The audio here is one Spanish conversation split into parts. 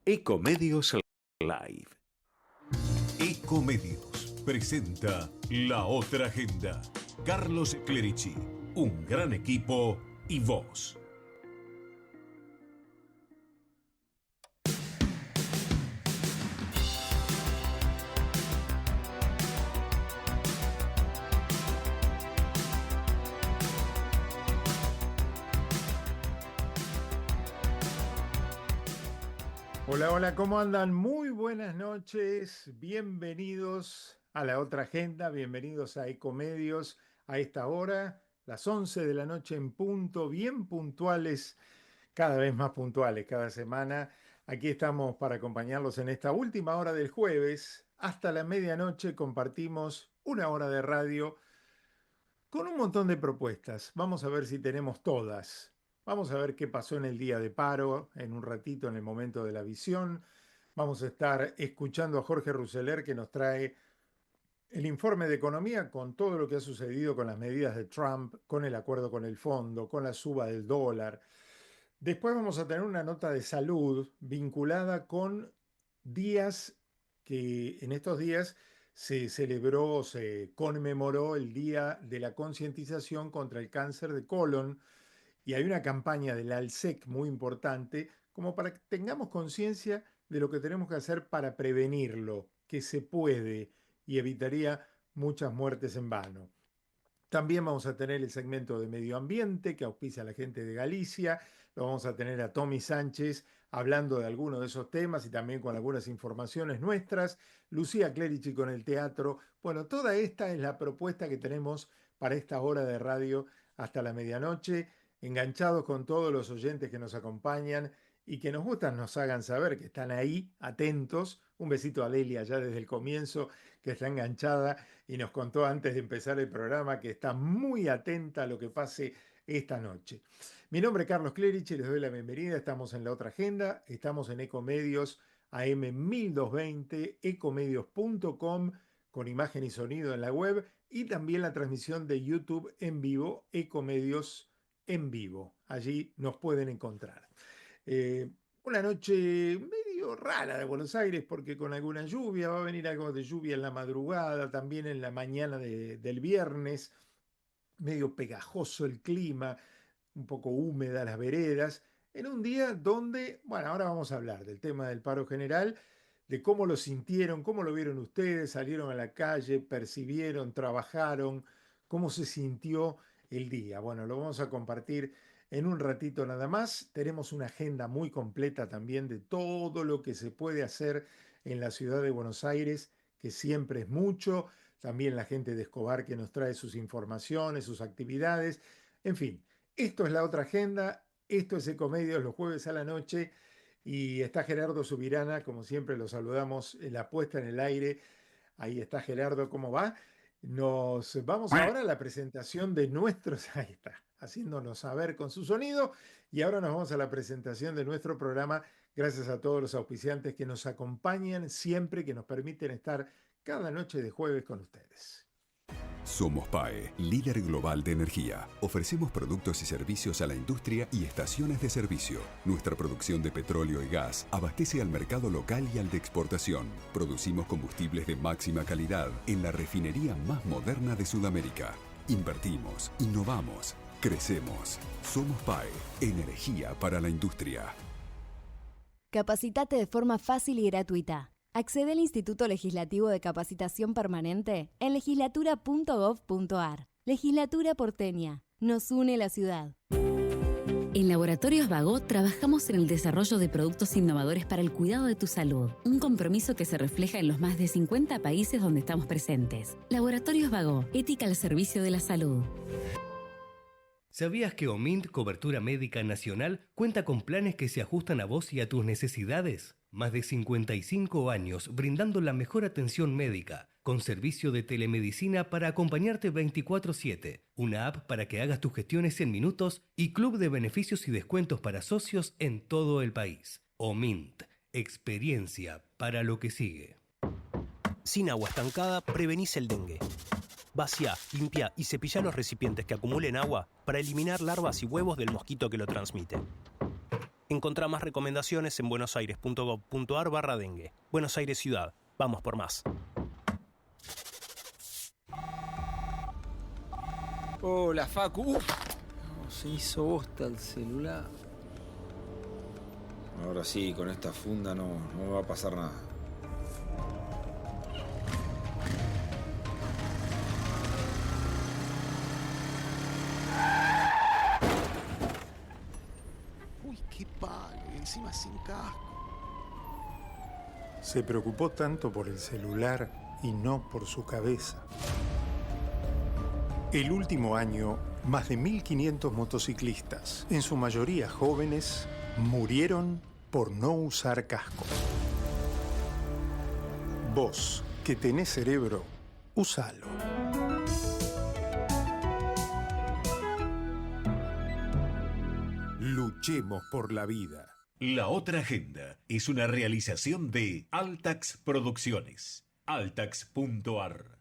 Ecomedios Live. Ecomedios presenta La Otra Agenda. Carlos Clerici, un gran equipo y vos. Hola, hola, ¿cómo andan? Muy buenas noches, bienvenidos a La Otra Agenda, bienvenidos a Ecomedios a esta hora, las 11 de la noche en punto, bien puntuales, cada vez más puntuales cada semana. Aquí estamos para acompañarlos en esta última hora del jueves. Hasta la medianoche compartimos una hora de radio con un montón de propuestas. Vamos a ver si tenemos todas. Vamos a ver qué pasó en el día de paro, en un ratito en el momento de la visión. Vamos a estar escuchando a Jorge Rousseler que nos trae el informe de economía con todo lo que ha sucedido con las medidas de Trump, con el acuerdo con el fondo, con la suba del dólar. Después vamos a tener una nota de salud vinculada con días que en estos días se celebró, se conmemoró el Día de la Concientización contra el Cáncer de Colon y hay una campaña del ALSEC muy importante como para que tengamos conciencia de lo que tenemos que hacer para prevenirlo, que se puede y evitaría muchas muertes en vano. También vamos a tener el segmento de medio ambiente que auspicia a la gente de Galicia. Lo vamos a tener a Tommy Sánchez hablando de algunos de esos temas y también con algunas informaciones nuestras. Lucía Clerici con el teatro. Bueno, toda esta es la propuesta que tenemos para esta hora de radio hasta la medianoche. Enganchados con todos los oyentes que nos acompañan y que nos gustan, nos hagan saber que están ahí, atentos. Un besito a Lelia ya desde el comienzo, que está enganchada y nos contó antes de empezar el programa que está muy atenta a lo que pase esta noche. Mi nombre es Carlos Clerici, les doy la bienvenida. Estamos en La Otra Agenda, estamos en Ecomedios AM 1220, ecomedios.com, con imagen y sonido en la web y también la transmisión de YouTube en vivo, Ecomedios en vivo. Allí nos pueden encontrar. Eh, una noche medio rara de Buenos Aires porque con alguna lluvia, va a venir algo de lluvia en la madrugada, también en la mañana del viernes, medio pegajoso el clima, un poco húmeda las veredas, en un día donde, bueno, ahora vamos a hablar del tema del paro general, de cómo lo sintieron, cómo lo vieron ustedes, salieron a la calle, percibieron, trabajaron, cómo se sintió el día. Bueno, lo vamos a compartir en un ratito nada más. Tenemos una agenda muy completa también de todo lo que se puede hacer en la ciudad de Buenos Aires, que siempre es mucho. También la gente de Escobar que nos trae sus informaciones, sus actividades. En fin, esto es La Otra Agenda. Esto es Ecomedios los jueves a la noche. Y está Gerardo Subirana, como siempre lo saludamos en la puesta en el aire. Ahí está Gerardo, ¿cómo va? Nos vamos ahora a la presentación de nuestros, ahí está, haciéndonos saber con su sonido. Y ahora nos vamos a la presentación de nuestro programa, gracias a todos los auspiciantes que nos acompañan siempre, que nos permiten estar cada noche de jueves con ustedes. Somos PAE, líder global de energía. Ofrecemos productos y servicios a la industria y estaciones de servicio. Nuestra producción de petróleo y gas abastece al mercado local y al de exportación. Producimos combustibles de máxima calidad en la refinería más moderna de Sudamérica. Invertimos, innovamos, crecemos. Somos PAE, energía para la industria. Capacitate de forma fácil y gratuita. Accede al Instituto Legislativo de Capacitación Permanente en legislatura.gov.ar. Legislatura porteña. Nos une la ciudad. En Laboratorios Vago trabajamos en el desarrollo de productos innovadores para el cuidado de tu salud. Un compromiso que se refleja en los más de 50 países donde estamos presentes. Laboratorios Vago, ética al servicio de la salud. ¿Sabías que OMINT Cobertura Médica Nacional cuenta con planes que se ajustan a vos y a tus necesidades? Más de 55 años brindando la mejor atención médica, con servicio de telemedicina para acompañarte 24/7, una app para que hagas tus gestiones en minutos y club de beneficios y descuentos para socios en todo el país. OMINT, experiencia para lo que sigue. Sin agua estancada, prevenís el dengue. Vacía, limpia y cepilla los recipientes que acumulen agua para eliminar larvas y huevos del mosquito que lo transmite. Encontrá más recomendaciones en buenosaires.gov.ar/dengue. Buenos Aires Ciudad. Vamos por más. Hola, Facu. Se hizo bosta el celular. Ahora sí, con esta funda no me va a pasar nada. Uy, qué palo, y encima sin casco. Se preocupó tanto por el celular y no por su cabeza. El último año, más de 1.500 motociclistas, en su mayoría jóvenes, murieron por no usar casco. Vos, que tenés cerebro, úsalo. Luchemos por la vida. La Otra Agenda es una realización de Altax Producciones. Altax.ar.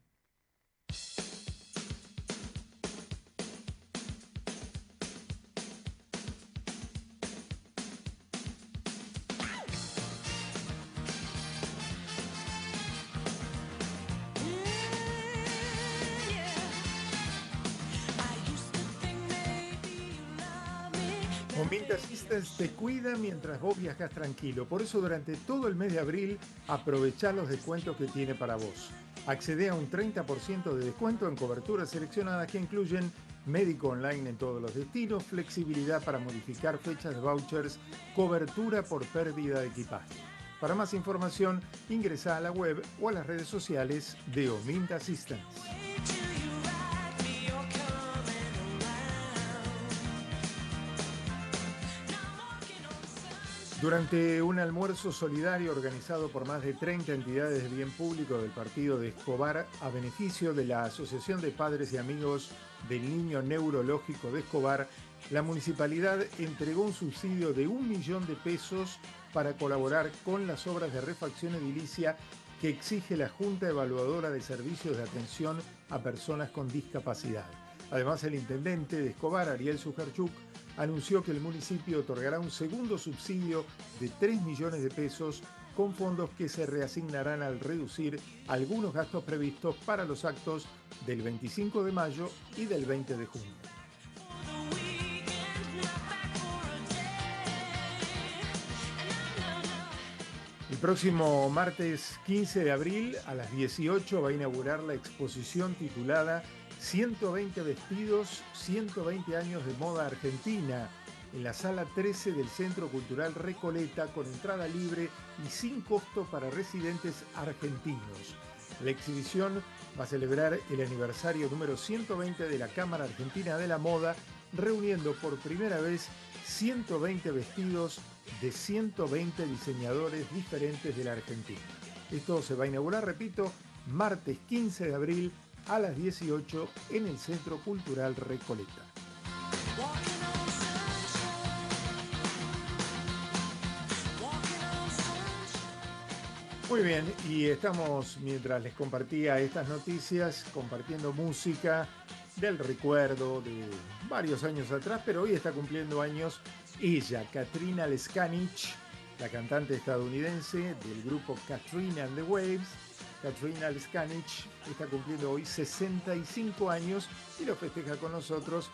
Omint Assistance te cuida mientras vos viajas tranquilo. Por eso durante todo el mes de abril aprovechá los descuentos que tiene para vos. Accede a un 30% de descuento en coberturas seleccionadas que incluyen médico online en todos los destinos, flexibilidad para modificar fechas de vouchers, cobertura por pérdida de equipaje. Para más información, ingresa a la web o a las redes sociales de Omint Assistance. Durante un almuerzo solidario organizado por más de 30 entidades de bien público del partido de Escobar a beneficio de la Asociación de Padres y Amigos del Niño Neurológico de Escobar, la municipalidad entregó un subsidio de 1 millón de pesos para colaborar con las obras de refacción edilicia que exige la Junta Evaluadora de Servicios de Atención a Personas con Discapacidad. Además, el intendente de Escobar, Ariel Sujarchuk, anunció que el municipio otorgará un segundo subsidio de 3 millones de pesos con fondos que se reasignarán al reducir algunos gastos previstos para los actos del 25 de mayo y del 20 de junio. El próximo martes 15 de abril a las 18 va a inaugurar la exposición titulada 120 vestidos, 120 años de moda argentina, en la sala 13 del Centro Cultural Recoleta, con entrada libre y sin costo para residentes argentinos. La exhibición va a celebrar el aniversario número 120 de la Cámara Argentina de la Moda, reuniendo por primera vez 120 vestidos de 120 diseñadores diferentes de la Argentina. Esto se va a inaugurar, repito, martes 15 de abril a las 18 en el Centro Cultural Recoleta. Muy bien, y estamos, mientras les compartía estas noticias, compartiendo música del recuerdo de varios años atrás, pero hoy está cumpliendo años ella, Katrina Lescanich, la cantante estadounidense del grupo Katrina and the Waves. Katrina Lescanich está cumpliendo hoy 65 años y lo festeja con nosotros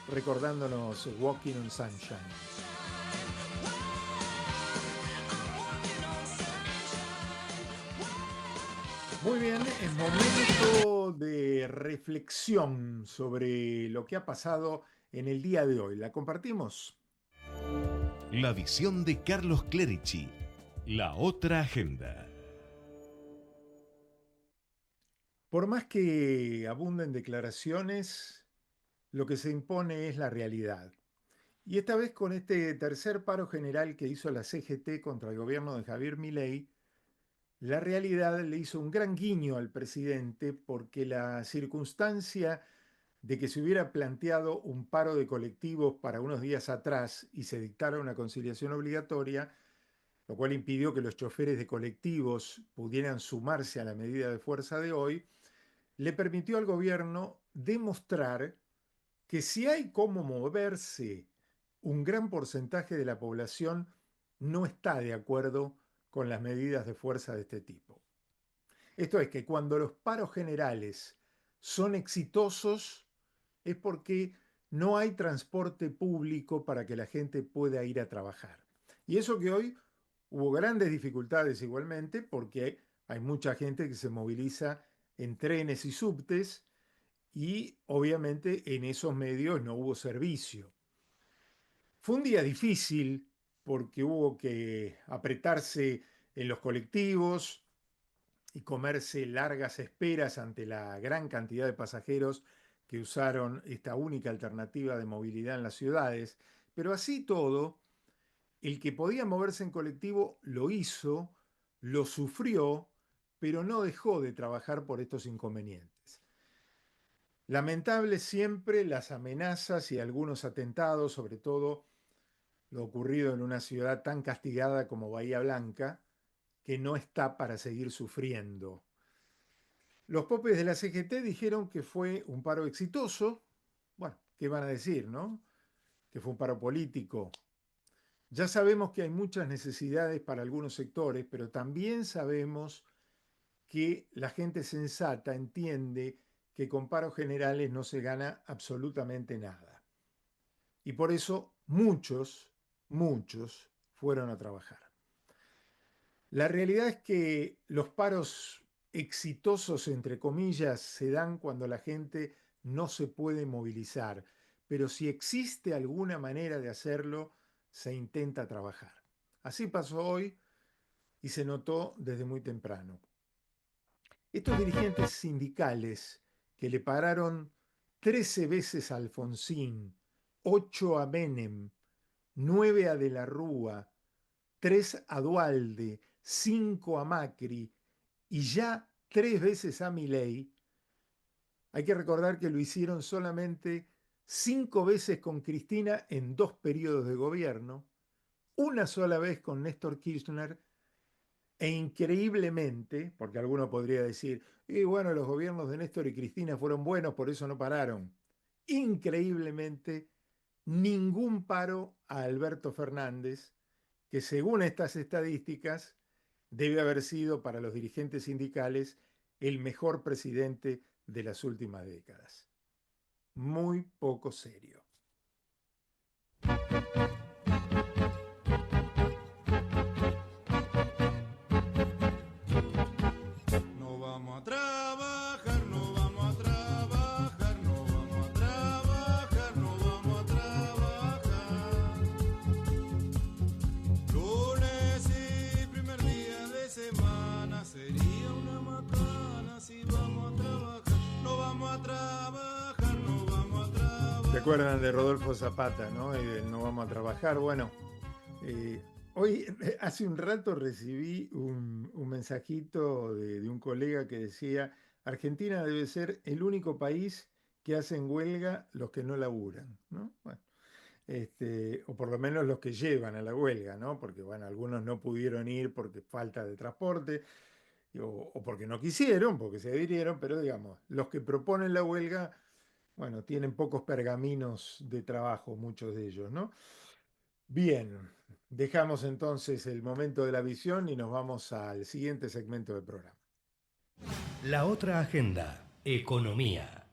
recordándonos Walking on Sunshine. Muy bien, es momento de reflexión sobre lo que ha pasado en el día de hoy. ¿La compartimos? La visión de Carlos Clerici. La Otra Agenda. Por más que abunden declaraciones, lo que se impone es la realidad. Y esta vez con este tercer paro general que hizo la CGT contra el gobierno de Javier Milei, la realidad le hizo un gran guiño al presidente porque la circunstancia de que se hubiera planteado un paro de colectivos para unos días atrás y se dictara una conciliación obligatoria, lo cual impidió que los choferes de colectivos pudieran sumarse a la medida de fuerza de hoy, le permitió al gobierno demostrar que si hay cómo moverse un gran porcentaje de la población no está de acuerdo con las medidas de fuerza de este tipo. Esto es que cuando los paros generales son exitosos es porque no hay transporte público para que la gente pueda ir a trabajar. Y eso que hoy hubo grandes dificultades igualmente porque hay mucha gente que se moviliza en trenes y subtes y obviamente en esos medios no hubo servicio. Fue un día difícil porque hubo que apretarse en los colectivos y comerse largas esperas ante la gran cantidad de pasajeros que usaron esta única alternativa de movilidad en las ciudades. Pero así todo, el que podía moverse en colectivo lo hizo, lo sufrió, pero no dejó de trabajar por estos inconvenientes. Lamentables siempre las amenazas y algunos atentados, sobre todo lo ocurrido en una ciudad tan castigada como Bahía Blanca, que no está para seguir sufriendo. Los popes de la CGT dijeron que fue un paro exitoso. Bueno, ¿qué van a decir, no? Que fue un paro político. Ya sabemos que hay muchas necesidades para algunos sectores, pero también sabemos que la gente sensata entiende que con paros generales no se gana absolutamente nada. Y por eso muchos fueron a trabajar. La realidad es que los paros exitosos, entre comillas, se dan cuando la gente no se puede movilizar, pero si existe alguna manera de hacerlo, se intenta trabajar. Así pasó hoy y se notó desde muy temprano. Estos dirigentes sindicales que le pararon 13 veces a Alfonsín, 8 a Menem, 9 a De la Rúa, 3 a Duhalde, 5 a Macri y ya 3 veces a Milei, hay que recordar que lo hicieron solamente 5 veces con Cristina en 2 periodos de gobierno, una sola vez con Néstor Kirchner e increíblemente, porque alguno podría decir, y bueno, los gobiernos de Néstor y Cristina fueron buenos, por eso no pararon. Increíblemente, ningún paro a Alberto Fernández, que según estas estadísticas debe haber sido para los dirigentes sindicales el mejor presidente de las últimas décadas. Muy poco serio. No vamos a trabajar, no vamos a trabajar, no vamos a trabajar, no vamos a trabajar. Lunes y primer día de semana sería una macana si vamos a trabajar, no vamos a trabajar, no vamos a trabajar. ¿Se acuerdan de Rodolfo Zapata, no? Y del no vamos a trabajar. Bueno, hoy, hace un rato recibí un mensajito de un colega que decía, Argentina debe ser el único país que hacen huelga los que no laburan, ¿no? Bueno, o por lo menos los que llevan a la huelga, ¿no? Porque, bueno, algunos no pudieron ir porque falta de transporte o porque no quisieron, porque se adhirieron, pero digamos, los que proponen la huelga, bueno, tienen pocos pergaminos de trabajo, muchos de ellos, ¿no? Bien, dejamos entonces el momento de la visión y nos vamos al siguiente segmento del programa. La otra agenda, economía.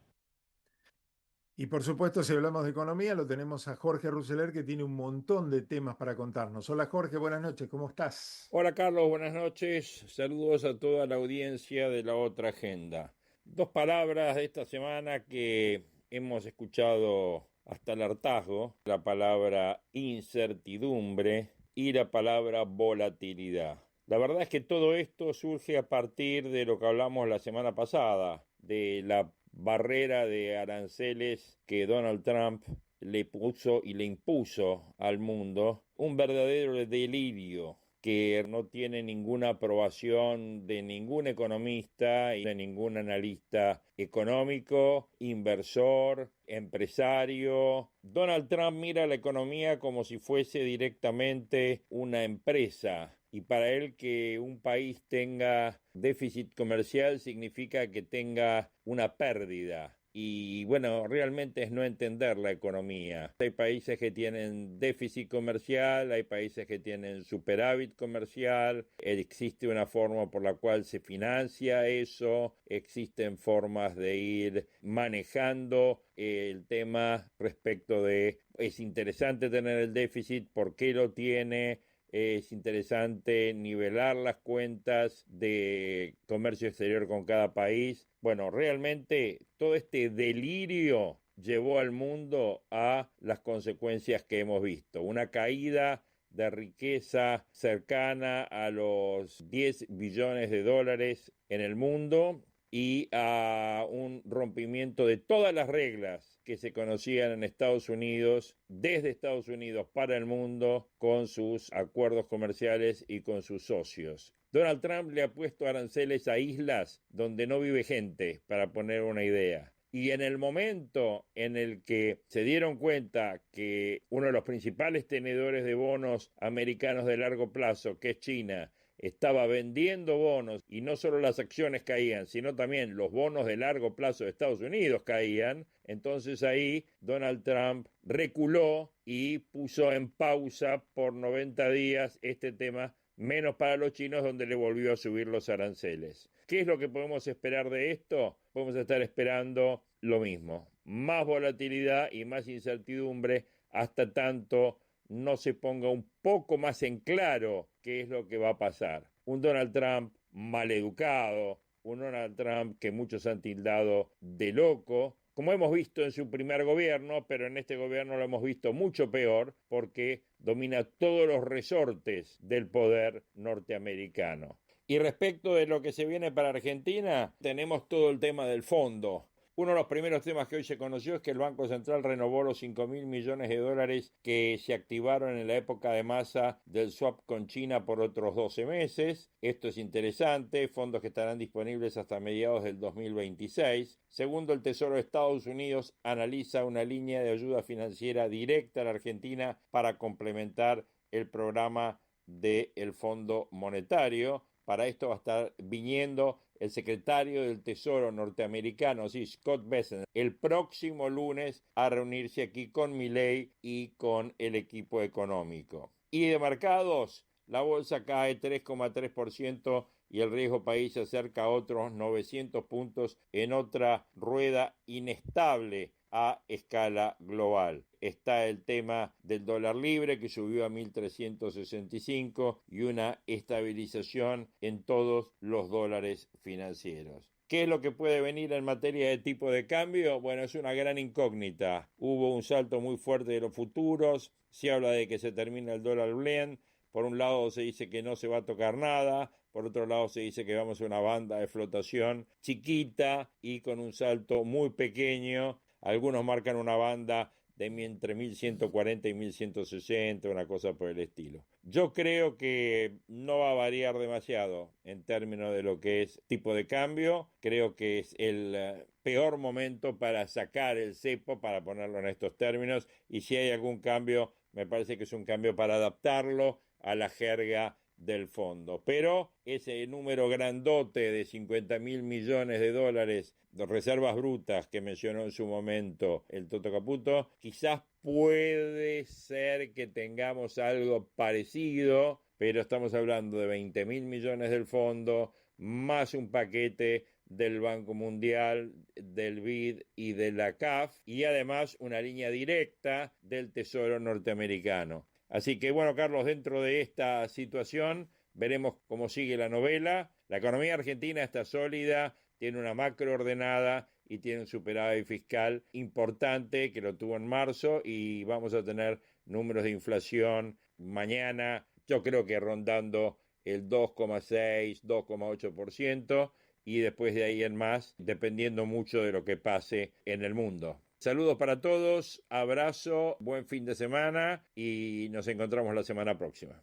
Y por supuesto, si hablamos de economía, lo tenemos a Jorge Rousseler, que tiene un montón de temas para contarnos. Hola Jorge, buenas noches, ¿cómo estás? Hola Carlos, buenas noches. Saludos a toda la audiencia de La Otra Agenda. 2 palabras de esta semana que hemos escuchado hasta el hartazgo: la palabra incertidumbre y la palabra volatilidad. La verdad es que todo esto surge a partir de lo que hablamos la semana pasada, de la barrera de aranceles que Donald Trump le puso y le impuso al mundo, un verdadero delirio que no tiene ninguna aprobación de ningún economista y de ningún analista económico, inversor, empresario. Donald Trump mira la economía como si fuese directamente una empresa, y para él que un país tenga déficit comercial significa que tenga una pérdida. y bueno, realmente es no entender la economía. Hay países que tienen déficit comercial, hay países que tienen superávit comercial, existe una forma por la cual se financia eso, existen formas de ir manejando el tema respecto de es interesante tener el déficit, ¿por qué lo tiene? Es interesante nivelar las cuentas de comercio exterior con cada país. Bueno, realmente todo este delirio llevó al mundo a las consecuencias que hemos visto. Una caída de riqueza cercana a los 10 billones de dólares en el mundo y a un rompimiento de todas las reglas que se conocían en Estados Unidos, desde Estados Unidos para el mundo, con sus acuerdos comerciales y con sus socios. Donald Trump le ha puesto aranceles a islas donde no vive gente, para poner una idea. Y en el momento en el que se dieron cuenta que uno de los principales tenedores de bonos americanos de largo plazo, que es China, estaba vendiendo bonos y no solo las acciones caían, sino también los bonos de largo plazo de Estados Unidos caían, entonces ahí Donald Trump reculó y puso en pausa por 90 días este tema, menos para los chinos, donde le volvió a subir los aranceles. ¿Qué es lo que podemos esperar de esto? Podemos estar esperando lo mismo, más volatilidad y más incertidumbre hasta tanto no se ponga un poco más en claro qué es lo que va a pasar. Un Donald Trump maleducado, un Donald Trump que muchos han tildado de loco, como hemos visto en su primer gobierno, pero en este gobierno lo hemos visto mucho peor porque domina todos los resortes del poder norteamericano. Y respecto de lo que se viene para Argentina, tenemos todo el tema del fondo. Uno de los primeros temas que hoy se conoció es que el Banco Central renovó los 5.000 millones de dólares que se activaron en la época de Massa del swap con China por otros 12 meses. Esto es interesante, fondos que estarán disponibles hasta mediados del 2026. Segundo, el Tesoro de Estados Unidos analiza una línea de ayuda financiera directa a la Argentina para complementar el programa del Fondo Monetario. Para esto va a estar viniendo el secretario del Tesoro norteamericano, sí, Scott Bessent, el próximo lunes a reunirse aquí con Milei y con el equipo económico. Y de mercados, la bolsa cae 3,3% y el riesgo país se acerca a otros 900 puntos en otra rueda inestable a escala global. Está el tema del dólar libre que subió a 1.365 y una estabilización en todos los dólares financieros. ¿Qué es lo que puede venir en materia de tipo de cambio? Bueno, es una gran incógnita. Hubo un salto muy fuerte de los futuros, se habla de que se termina el dólar blend. Por un lado se dice que no se va a tocar nada, por otro lado se dice que vamos a una banda de flotación chiquita y con un salto muy pequeño. Algunos marcan una banda de entre 1140 y 1160, una cosa por el estilo. Yo creo que no va a variar demasiado en términos de lo que es tipo de cambio. Creo que es el peor momento para sacar el cepo, para ponerlo en estos términos, y si hay algún cambio, me parece que es un cambio para adaptarlo a la jerga del fondo. Pero ese número grandote de 50.000 millones de dólares de reservas brutas que mencionó en su momento el Toto Caputo, quizás puede ser que tengamos algo parecido, pero estamos hablando de 20.000 millones del fondo, más un paquete del Banco Mundial, del BID y de la CAF, y además una línea directa del Tesoro norteamericano. Así que bueno, Carlos, dentro de esta situación veremos cómo sigue la novela. La economía argentina está sólida, tiene una macro ordenada y tiene un superávit fiscal importante que lo tuvo en marzo, y vamos a tener números de inflación mañana, yo creo que rondando el 2,6, 2,8%, y después de ahí en más, dependiendo mucho de lo que pase en el mundo. Saludos para todos, abrazo, buen fin de semana y nos encontramos la semana próxima.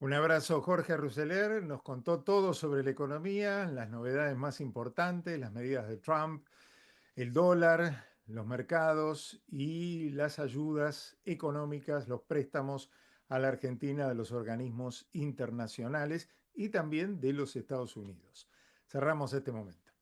Un abrazo, Jorge Rousseler. Nos contó todo sobre la economía, las novedades más importantes, las medidas de Trump, el dólar, los mercados y las ayudas económicas, los préstamos a la Argentina de los organismos internacionales y también de los Estados Unidos. Cerramos este momento.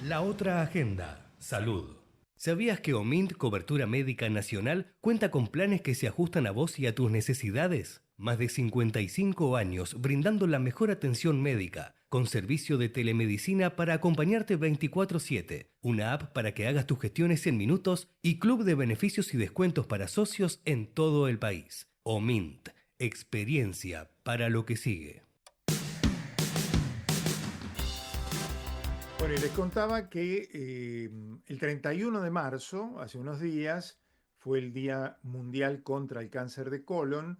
La otra agenda, salud. ¿Sabías que OMINT, Cobertura Médica Nacional, cuenta con planes que se ajustan a vos y a tus necesidades? Más de 55 años brindando la mejor atención médica, con servicio de telemedicina para acompañarte 24/7, una app para que hagas tus gestiones en minutos y club de beneficios y descuentos para socios en todo el país. OMINT, experiencia para lo que sigue. Bueno, y les contaba que el 31 de marzo, hace unos días, fue el Día Mundial contra el Cáncer de Colon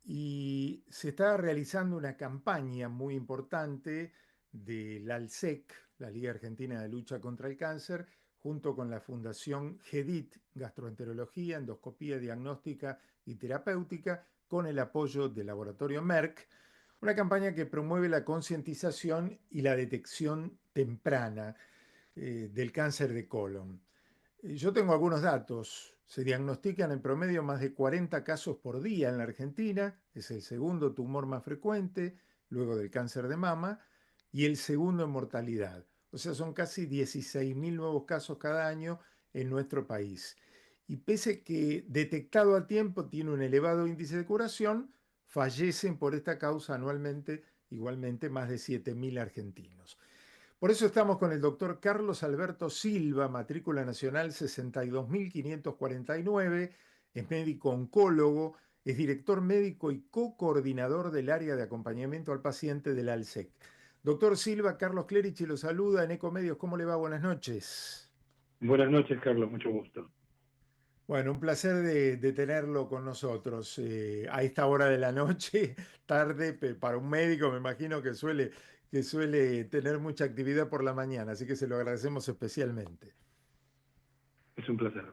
y se está realizando una campaña muy importante de la ALSEC, la Liga Argentina de Lucha contra el Cáncer, junto con la Fundación GEDIT, Gastroenterología, Endoscopía Diagnóstica y Terapéutica, con el apoyo del laboratorio Merck. Una campaña que promueve la concientización y la detección temprana del cáncer de colon. Yo tengo algunos datos. Se diagnostican en promedio más de 40 casos por día en la Argentina. Es el segundo tumor más frecuente, luego del cáncer de mama, y el segundo en mortalidad. O sea, son casi 16.000 nuevos casos cada año en nuestro país. Y pese que detectado a tiempo tiene un elevado índice de curación, fallecen por esta causa anualmente igualmente más de 7.000 argentinos. Por eso estamos con el doctor Carlos Alberto Silva, matrícula nacional 62.549, es médico oncólogo, es director médico y co-coordinador del área de acompañamiento al paciente de la ALSEC. Doctor Silva, Carlos Clerici lo saluda en Ecomedios. ¿Cómo le va? Buenas noches. Buenas noches, Carlos, mucho gusto. Bueno, un placer de tenerlo con nosotros a esta hora de la noche, tarde, para un médico me imagino que suele tener mucha actividad por la mañana, así que se lo agradecemos especialmente. Es un placer.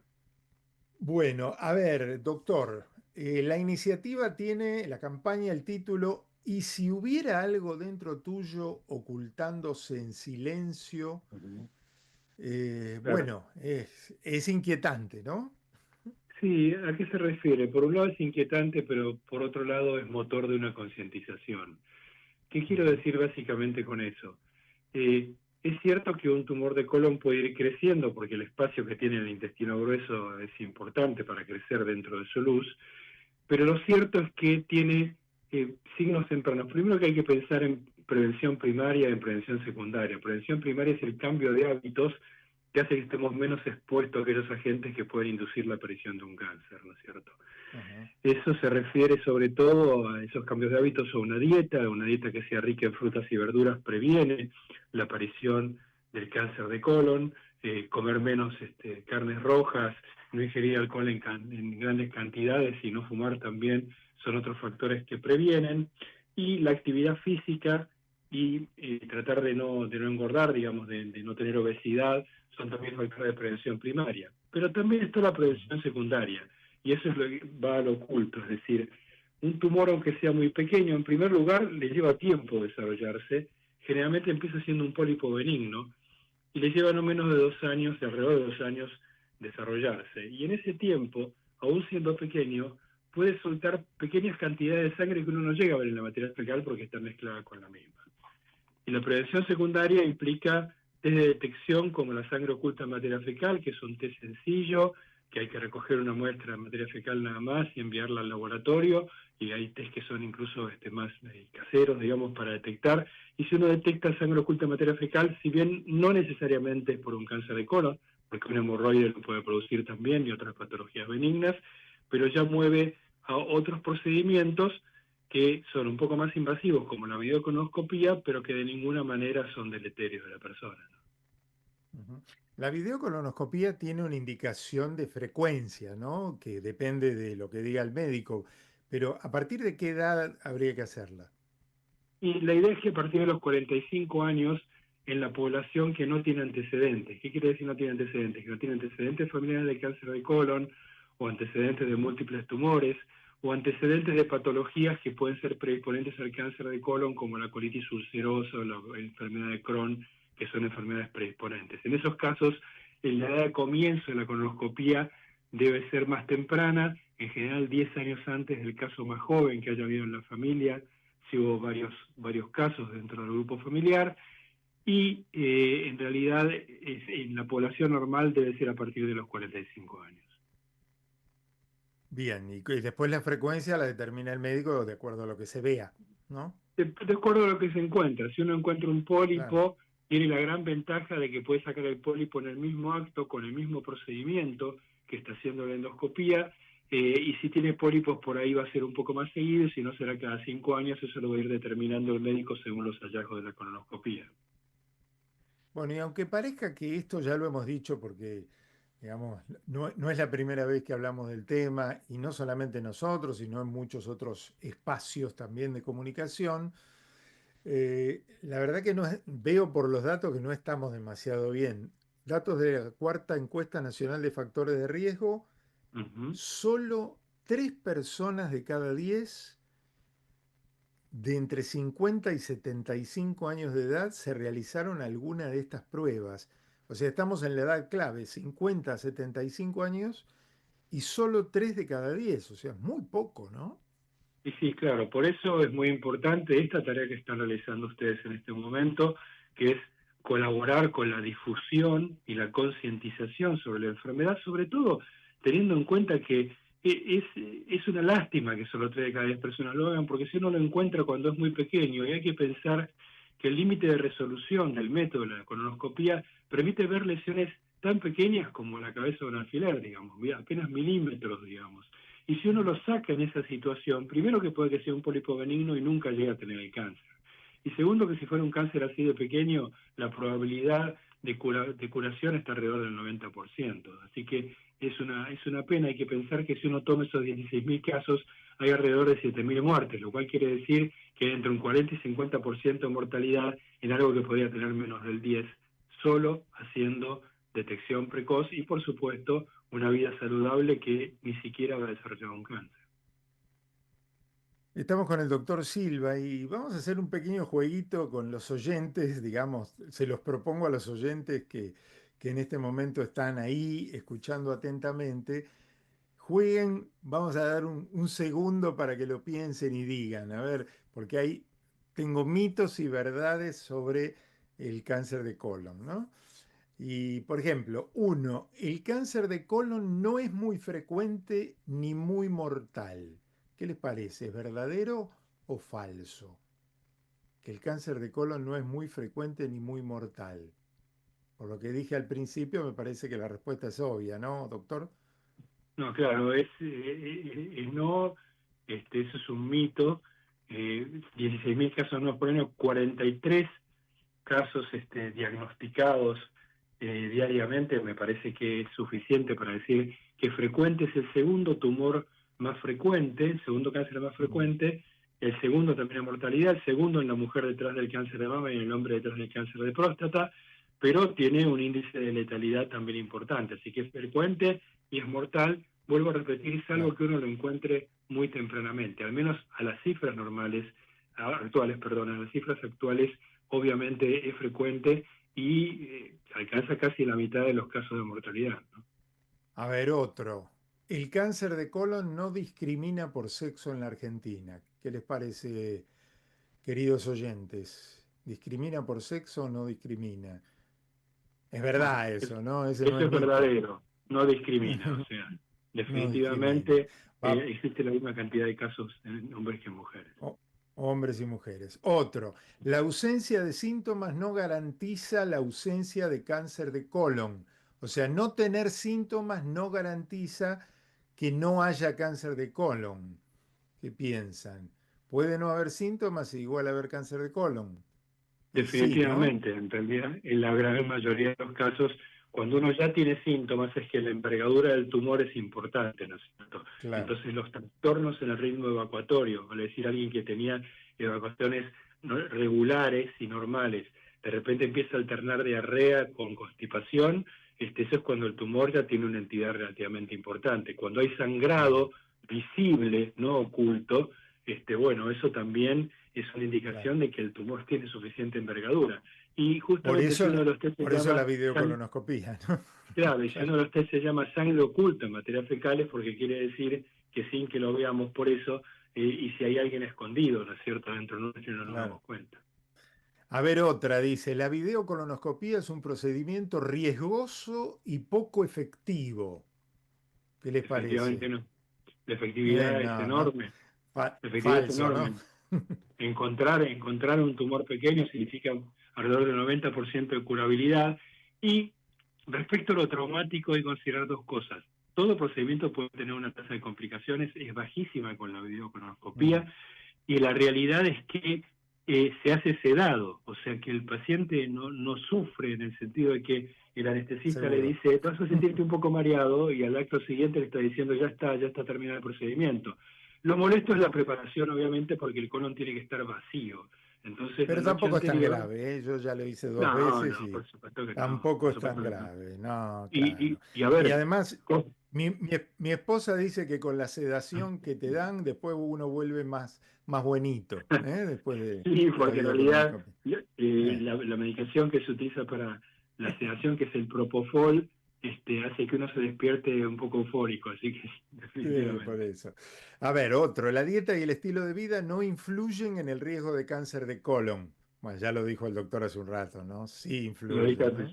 Bueno, a ver, doctor, la iniciativa tiene, la campaña, el título, ¿y si hubiera algo dentro tuyo ocultándose en silencio? Claro. Bueno, es inquietante, ¿no? Sí, ¿a qué se refiere? Por un lado es inquietante, pero por otro lado es motor de una concientización. ¿Qué quiero decir básicamente con eso? Es cierto que un tumor de colon puede ir creciendo porque el espacio que tiene el intestino grueso es importante para crecer dentro de su luz, pero lo cierto es que tiene signos tempranos. Primero que hay que pensar en prevención primaria y en prevención secundaria. Prevención primaria es el cambio de hábitos que hace que estemos menos expuestos a aquellos agentes que pueden inducir la aparición de un cáncer, ¿no es cierto? Uh-huh. Eso se refiere sobre todo a esos cambios de hábitos o una dieta que sea rica en frutas y verduras previene la aparición del cáncer de colon, comer menos carnes rojas, no ingerir alcohol en grandes cantidades y no fumar también son otros factores que previenen, y la actividad física y tratar de no engordar, digamos, de no tener obesidad, son también factores de prevención primaria. Pero también está la prevención secundaria, y eso es lo que va a lo oculto, es decir, un tumor, aunque sea muy pequeño, en primer lugar, le lleva tiempo desarrollarse, generalmente empieza siendo un pólipo benigno, y le lleva no menos de 2 años, alrededor de 2 años, desarrollarse. Y en ese tiempo, aún siendo pequeño, puede soltar pequeñas cantidades de sangre que uno no llega a ver en la materia fecal porque está mezclada con la misma. Y la prevención secundaria implica test de detección como la sangre oculta en materia fecal, que es un test sencillo, que hay que recoger una muestra de materia fecal nada más y enviarla al laboratorio, y hay test que son incluso más caseros, digamos, para detectar. Y si uno detecta sangre oculta en materia fecal, si bien no necesariamente es por un cáncer de colon, porque un hemorroide lo puede producir también y otras patologías benignas, pero ya mueve a otros procedimientos que son un poco más invasivos, como la videocolonoscopía, pero que de ninguna manera son deleterios de la persona, ¿no? Uh-huh. La videocolonoscopía tiene una indicación de frecuencia, ¿no? Que depende de lo que diga el médico, pero ¿a partir de qué edad habría que hacerla? Y la idea es que a partir de los 45 años, en la población que no tiene antecedentes. ¿Qué quiere decir no tiene antecedentes? Que no tiene antecedentes familiares de cáncer de colon, o antecedentes de múltiples tumores, o antecedentes de patologías que pueden ser predisponentes al cáncer de colon, como la colitis ulcerosa o la enfermedad de Crohn, que son enfermedades predisponentes. En esos casos, la edad de comienzo de la colonoscopía debe ser más temprana, en general 10 años antes del caso más joven que haya habido en la familia, si hubo varios casos dentro del grupo familiar, y en realidad en la población normal debe ser a partir de los 45 años. Bien, y después la frecuencia la determina el médico de acuerdo a lo que se vea, ¿no? De acuerdo a lo que se encuentra. Si uno encuentra un pólipo, tiene la gran ventaja de que puede sacar el pólipo en el mismo acto, con el mismo procedimiento que está haciendo la endoscopía, y si tiene pólipos por ahí va a ser un poco más seguido, y si no será cada 5 años, eso lo va a ir determinando el médico según los hallazgos de la colonoscopía. Bueno, y aunque parezca que esto ya lo hemos dicho porque, digamos, no es la primera vez que hablamos del tema, y no solamente nosotros, sino en muchos otros espacios también de comunicación, la verdad que veo por los datos que no estamos demasiado bien. Datos de la cuarta encuesta nacional de factores de riesgo, solo 3 personas de cada 10 de entre 50 y 75 años de edad se realizaron alguna de estas pruebas. O sea, estamos en la edad clave, 50 a 75 años, y solo 3 de cada 10. O sea, es muy poco, ¿no? Y sí, claro, por eso es muy importante esta tarea que están realizando ustedes en este momento, que es colaborar con la difusión y la concientización sobre la enfermedad, sobre todo teniendo en cuenta que es una lástima que solo 3 de cada 10 personas lo hagan, porque si uno lo encuentra cuando es muy pequeño, y hay que pensar que el límite de resolución del método de la colonoscopía permite ver lesiones tan pequeñas como la cabeza de un alfiler, digamos, apenas milímetros, digamos. Y si uno lo saca en esa situación, primero que puede que sea un pólipo benigno y nunca llega a tener el cáncer. Y segundo que si fuera un cáncer así de pequeño, la probabilidad de curación está alrededor del 90%. Así que es una pena. Hay que pensar que si uno toma esos 16.000 casos, hay alrededor de 7.000 muertes, lo cual quiere decir que hay entre un 40 y 50% de mortalidad en algo que podría tener menos del 10%, solo haciendo detección precoz y, por supuesto, una vida saludable que ni siquiera va a desarrollar un cáncer. Estamos con el doctor Silva y vamos a hacer un pequeño jueguito con los oyentes, digamos, se los propongo a los oyentes que en este momento están ahí escuchando atentamente. Jueguen, vamos a dar un segundo para que lo piensen y digan, a ver, porque tengo mitos y verdades sobre el cáncer de colon, ¿no? Y, por ejemplo, el cáncer de colon no es muy frecuente ni muy mortal. ¿Qué les parece? ¿Es verdadero o falso? Que el cáncer de colon no es muy frecuente ni muy mortal. Por lo que dije al principio, me parece que la respuesta es obvia, ¿no, doctor? No, claro, no, eso es un mito. 16.000 casos no, por ejemplo, 43 casos diagnosticados diariamente, me parece que es suficiente para decir que frecuente es el segundo tumor más frecuente, el segundo cáncer más frecuente, el segundo también en mortalidad, el segundo en la mujer detrás del cáncer de mama y en el hombre detrás del cáncer de próstata, pero tiene un índice de letalidad también importante, así que es frecuente y es mortal. Vuelvo a repetir, es algo que uno lo encuentre muy tempranamente, al menos a las cifras actuales, a las cifras actuales, obviamente es frecuente y alcanza casi la mitad de los casos de mortalidad, ¿no? A ver, otro. El cáncer de colon no discrimina por sexo en la Argentina. ¿Qué les parece, queridos oyentes? ¿Discrimina por sexo o no discrimina? Es verdad eso, ¿no? Eso es verdadero, no discrimina, o sea, definitivamente existe la misma cantidad de casos en hombres que en mujeres. Hombres y mujeres. Otro, la ausencia de síntomas no garantiza la ausencia de cáncer de colon. O sea, no tener síntomas no garantiza que no haya cáncer de colon. ¿Qué piensan? ¿Puede no haber síntomas e igual haber cáncer de colon? Definitivamente, Sí, ¿no? en realidad, en la gran mayoría de los casos, cuando uno ya tiene síntomas es que la envergadura del tumor es importante, ¿no es cierto? Claro. Entonces los trastornos en el ritmo evacuatorio, vale decir, alguien que tenía evacuaciones regulares y normales, de repente empieza a alternar diarrea con constipación, eso es cuando el tumor ya tiene una entidad relativamente importante. Cuando hay sangrado visible, no oculto, bueno, eso también es una indicación de que el tumor tiene suficiente envergadura. Y justamente Por uno de los test por eso la videocolonoscopía, ¿no? Claro, y si uno de los test se llama sangre oculta en materias fecales, porque quiere decir que sin que lo veamos por eso, y si hay alguien escondido, ¿no es cierto?, dentro nuestro y no nos damos cuenta. A ver, otra dice, la videocolonoscopía es un procedimiento riesgoso y poco efectivo. ¿Qué les Efectivamente parece? no. La efectividad es No, no. enorme. La efectividad es Falso, ¿no? enorme. Encontrar un tumor pequeño significa alrededor del 90% de curabilidad. Y respecto a lo traumático, hay que considerar dos cosas. Todo procedimiento puede tener una tasa de complicaciones, es bajísima con la videocolonoscopía, y la realidad es que se hace sedado, o sea que el paciente no sufre en el sentido de que el anestesista Seguro. le dice, vas a sentirte un poco mareado, y al acto siguiente le está diciendo, ya está terminado el procedimiento. Lo molesto es la preparación, obviamente, porque el colon tiene que estar vacío. Entonces, Pero la noche tampoco es tan anterior... grave, ¿eh? Yo ya lo hice 2 No, veces y por supuesto que no. tampoco Por es tan supuesto que no. grave. No, Y claro. a ver... Y además, mi esposa dice que con la sedación que te dan, después uno vuelve más buenito, ¿eh? Después de Sí, la porque en realidad videocolonoscopia. la medicación que se utiliza para la sedación, que es el propofol, hace que uno se despierte un poco eufórico, así que Sí, definitivamente. por eso. A ver, otro. La dieta y el estilo de vida no influyen en el riesgo de cáncer de colon. Bueno, ya lo dijo el doctor hace un rato, ¿no? Sí influyen, ¿no?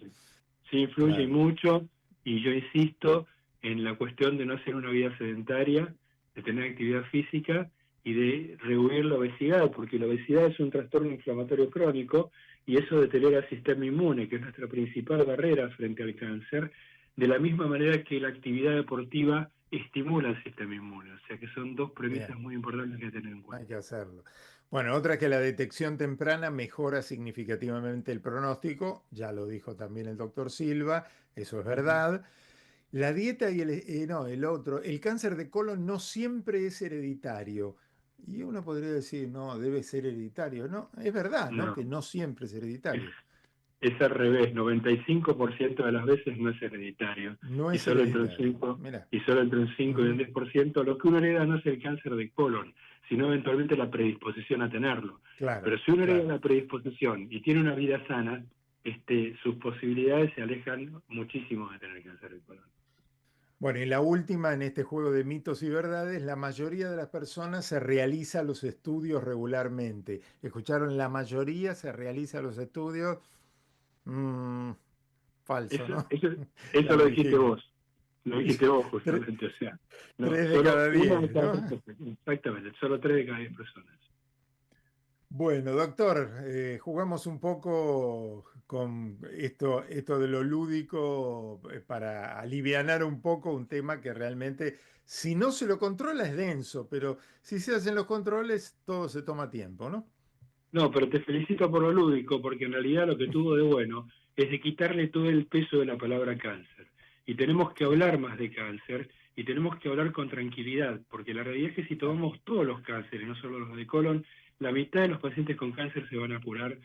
Sí influye Claro. mucho, y yo insisto en la cuestión de no hacer una vida sedentaria, de tener actividad física y de rehuir la obesidad, porque la obesidad es un trastorno inflamatorio crónico y eso deteriora el sistema inmune, que es nuestra principal barrera frente al cáncer, de la misma manera que la actividad deportiva estimula el sistema inmune. O sea que son dos premisas Bien, muy importantes que tener en cuenta. hay que hacerlo. Bueno, otra es que la detección temprana mejora significativamente el pronóstico, ya lo dijo también el doctor Silva, eso es verdad. La dieta y el otro, el cáncer de colon no siempre es hereditario. Y uno podría decir, no, debe ser hereditario. No, es verdad, ¿no? No, Que no siempre es es, hereditario. es al revés, 95% de las veces no es hereditario, No y es solo entre un hereditario. 5 Mira. y solo entre un 5 y un 10%, lo que uno hereda no es el cáncer de colon, sino eventualmente la predisposición a tenerlo. Claro, Pero si uno hereda claro. la predisposición y tiene una vida sana, sus posibilidades se alejan muchísimo de tener cáncer de colon. Bueno, y la última en este juego de mitos y verdades, la mayoría de las personas se realiza los estudios regularmente. ¿Escucharon? La mayoría se realiza los estudios. Mm, falso, Eso, ¿no? eso, Ya eso lo lo dijiste dijimos. vos. Lo dijiste vos Tres, justamente, o sea, no, 3 de solo cada una de 10, cada ¿no? 10 personas, exactamente, solo 3 de cada 10 personas. Bueno, doctor, jugamos un poco con esto de lo lúdico para alivianar un poco un tema que realmente, si no se lo controla, es denso, pero si se hacen los controles, todo se toma tiempo, ¿no? No, pero te felicito por lo lúdico, porque en realidad lo que tuvo de bueno es de quitarle todo el peso de la palabra cáncer. Y tenemos que hablar más de cáncer, y tenemos que hablar con tranquilidad, porque la realidad es que si tomamos todos los cánceres, no solo los de colon, la mitad de los pacientes con cáncer se van a curar,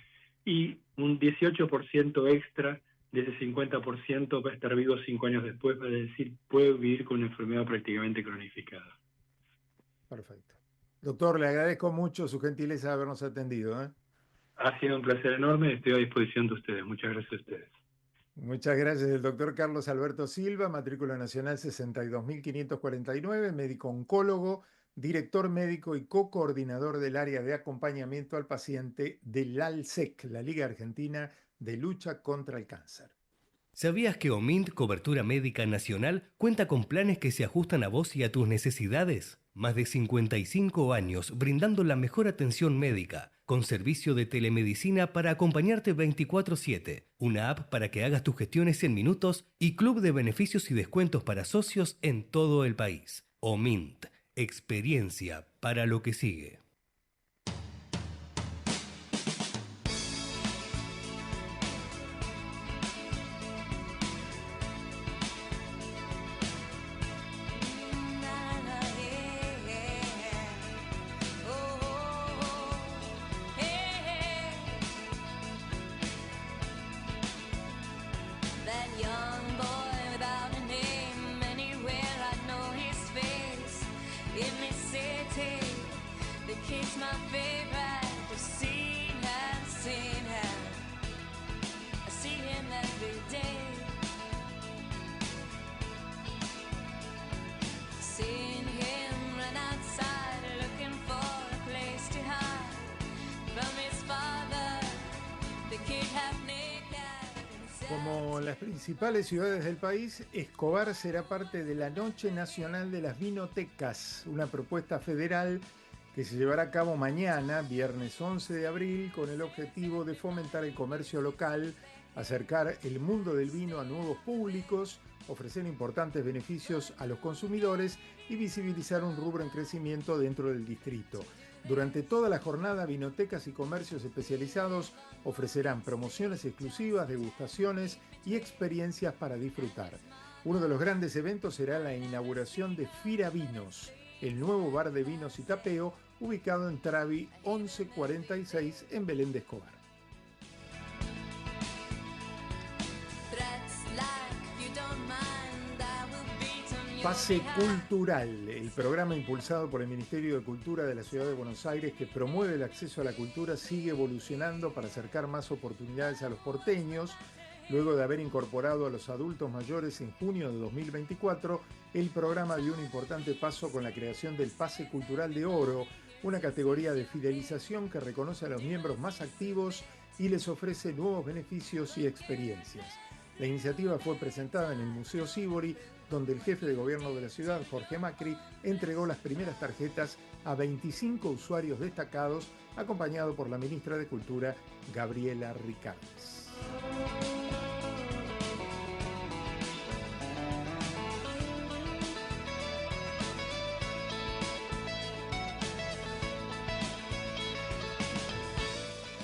y un 18% extra de ese 50% va a estar vivo 5 años después, es decir, puede vivir con una enfermedad prácticamente cronificada. Perfecto. Doctor, le agradezco mucho su gentileza de habernos atendido, ¿eh? Ha sido un placer enorme, estoy a disposición de ustedes. Muchas gracias a ustedes. Muchas gracias. El doctor Carlos Alberto Silva, matrícula nacional 62.549, médico oncólogo, director médico y co-coordinador del área de acompañamiento al paciente de la ALSEC, la Liga Argentina de Lucha contra el Cáncer. ¿Sabías que OMINT, Cobertura Médica Nacional, cuenta con planes que se ajustan a vos y a tus necesidades? Más de 55 años brindando la mejor atención médica, con servicio de telemedicina para acompañarte 24/7, una app para que hagas tus gestiones en minutos y club de beneficios y descuentos para socios en todo el país. OMINT, experiencia para lo que sigue. Como las principales ciudades del país, Escobar será parte de la Noche Nacional de las Vinotecas, una propuesta federal que se llevará a cabo mañana, viernes 11 de abril, con el objetivo de fomentar el comercio local, acercar el mundo del vino a nuevos públicos, ofrecer importantes beneficios a los consumidores y visibilizar un rubro en crecimiento dentro del distrito. Durante toda la jornada, vinotecas y comercios especializados ofrecerán promociones exclusivas, degustaciones y experiencias para disfrutar. Uno de los grandes eventos será la inauguración de Fira Vinos, el nuevo bar de vinos y tapeo ubicado en Travi 1146 en Belén de Escobar. Pase Cultural, el programa impulsado por el Ministerio de Cultura de la Ciudad de Buenos Aires que promueve el acceso a la cultura, sigue evolucionando para acercar más oportunidades a los porteños. Luego de haber incorporado a los adultos mayores en junio de 2024, el programa dio un importante paso con la creación del Pase Cultural de Oro, una categoría de fidelización que reconoce a los miembros más activos y les ofrece nuevos beneficios y experiencias. La iniciativa fue presentada en el Museo Sívori, donde el jefe de gobierno de la ciudad, Jorge Macri, entregó las primeras tarjetas a 25 usuarios destacados, acompañado por la ministra de Cultura, Gabriela Ricardes.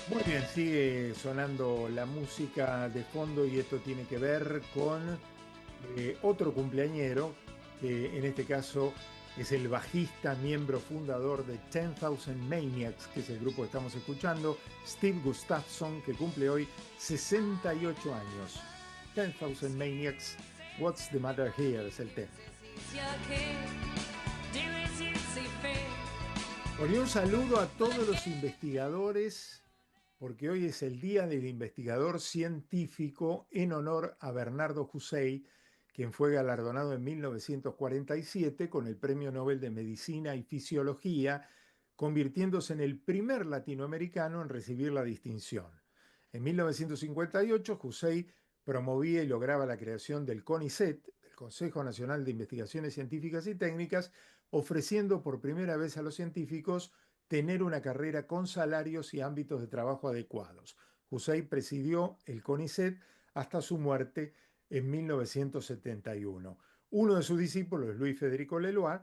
Muy bien, sigue sonando la música de fondo y esto tiene que ver con otro cumpleañero, que en este caso es el bajista, miembro fundador de 10,000 Maniacs, que es el grupo que estamos escuchando, Steve Gustafson, que cumple hoy 68 años. 10,000 Maniacs, What's the Matter Here es el tema. Bueno, y un saludo a todos los investigadores, porque hoy es el Día del Investigador Científico en honor a Bernardo Hussein, quien fue galardonado en 1947 con el Premio Nobel de Medicina y Fisiología, convirtiéndose en el primer latinoamericano en recibir la distinción. En 1958, Hussein promovía y lograba la creación del CONICET, el Consejo Nacional de Investigaciones Científicas y Técnicas, ofreciendo por primera vez a los científicos tener una carrera con salarios y ámbitos de trabajo adecuados. Hussein presidió el CONICET hasta su muerte en 1971. Uno de sus discípulos, Luis Federico Leloir,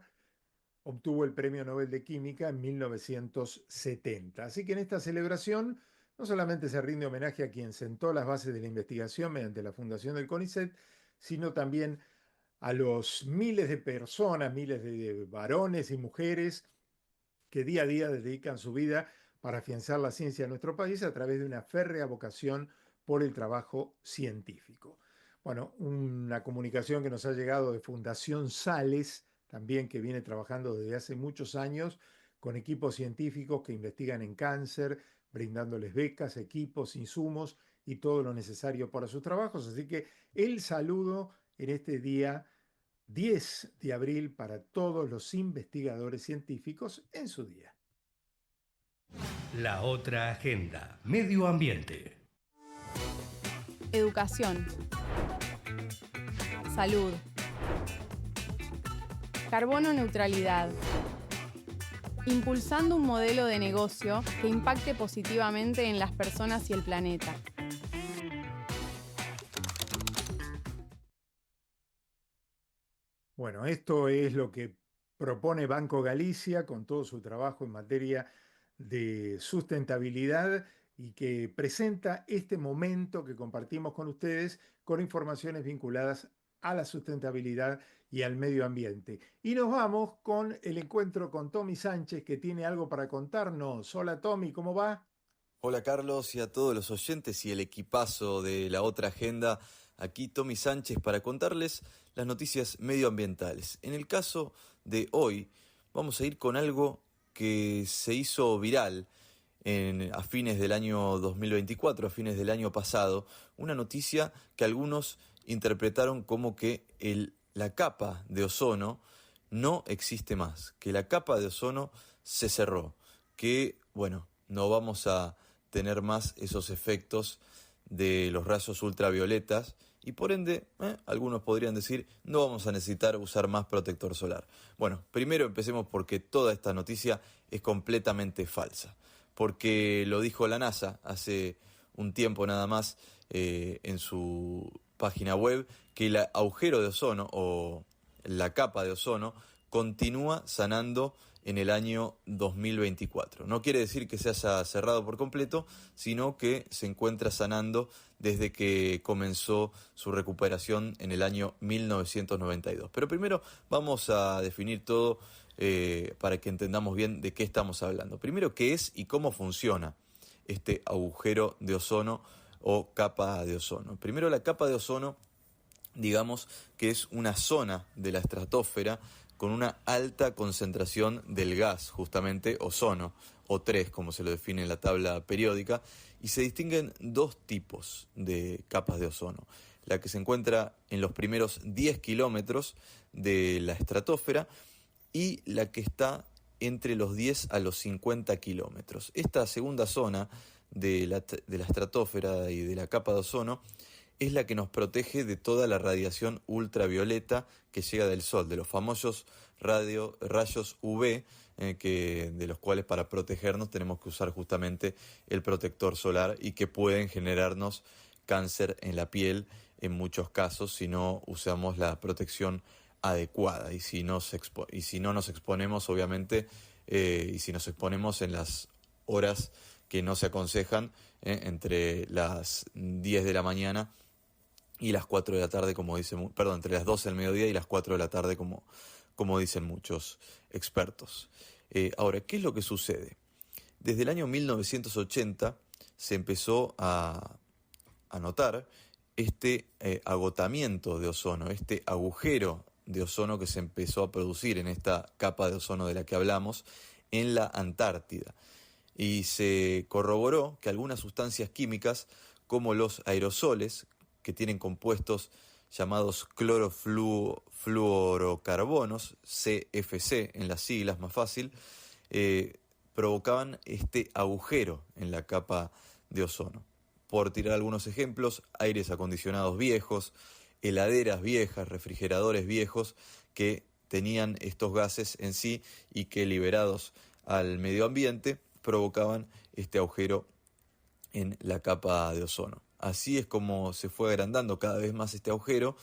obtuvo el Premio Nobel de Química en 1970. Así que en esta celebración no solamente se rinde homenaje a quien sentó las bases de la investigación mediante la fundación del CONICET, sino también a los miles de personas, miles de varones y mujeres que día a día dedican su vida para afianzar la ciencia en nuestro país a través de una férrea vocación por el trabajo científico. Bueno, una comunicación que nos ha llegado de Fundación Sales, también que viene trabajando desde hace muchos años con equipos científicos que investigan en cáncer, brindándoles becas, equipos, insumos y todo lo necesario para sus trabajos. Así que el saludo en este día 10 de abril para todos los investigadores científicos en su día. La otra agenda, medio ambiente. Educación. Salud. Carbono neutralidad. Impulsando un modelo de negocio que impacte positivamente en las personas y el planeta. Bueno, esto es lo que propone Banco Galicia con todo su trabajo en materia de sustentabilidad y que presenta este momento que compartimos con ustedes con informaciones vinculadas a la sustentabilidad y al medio ambiente. Y nos vamos con el encuentro con Tommy Sánchez, que tiene algo para contarnos. Hola Tommy, ¿cómo va? Hola Carlos y a todos los oyentes y el equipazo de La Otra Agenda. Aquí Tommy Sánchez para contarles las noticias medioambientales. En el caso de hoy vamos a ir con algo que se hizo viral a fines del año 2024, a fines del año pasado, una noticia que algunos interpretaron como que la capa de ozono no existe más, que la capa de ozono se cerró, que, bueno, no vamos a tener más esos efectos de los rayos ultravioletas y por ende, algunos podrían decir, no vamos a necesitar usar más protector solar. Bueno, primero empecemos porque toda esta noticia es completamente falsa, porque lo dijo la NASA hace un tiempo nada más en su página web, que el agujero de ozono o la capa de ozono continúa sanando en el año 2024. No quiere decir que se haya cerrado por completo, sino que se encuentra sanando desde que comenzó su recuperación en el año 1992. Pero primero vamos a definir todo para que entendamos bien de qué estamos hablando. Primero, qué es y cómo funciona este agujero de ozono o capa de ozono. Primero, la capa de ozono, digamos que es una zona de la estratosfera con una alta concentración del gas, justamente ozono, O3, como se lo define en la tabla periódica, y se distinguen dos tipos de capas de ozono. La que se encuentra en los primeros 10 kilómetros de la estratosfera y la que está entre los 10 a los 50 kilómetros. Esta segunda zona de la estratosfera y de la capa de ozono es la que nos protege de toda la radiación ultravioleta que llega del Sol, de los famosos rayos UV, de los cuales para protegernos tenemos que usar justamente el protector solar y que pueden generarnos cáncer en la piel en muchos casos si no usamos la protección adecuada y si no nos exponemos, obviamente, y si nos exponemos en las horas que no se aconsejan, entre las 10 de la mañana y las 4 de la tarde, entre las 12 del mediodía y las 4 de la tarde, como dicen muchos expertos. Ahora, ¿qué es lo que sucede? Desde el año 1980 se empezó a notar este agotamiento de ozono, este agujero de ozono que se empezó a producir en esta capa de ozono de la que hablamos en la Antártida. Y se corroboró que algunas sustancias químicas, como los aerosoles, que tienen compuestos llamados clorofluorocarbonos, CFC en las siglas más fácil, provocaban este agujero en la capa de ozono. Por tirar algunos ejemplos, aires acondicionados viejos, heladeras viejas, refrigeradores viejos que tenían estos gases en sí y que liberados al medio ambiente provocaban este agujero en la capa de ozono. Así es como se fue agrandando cada vez más este agujero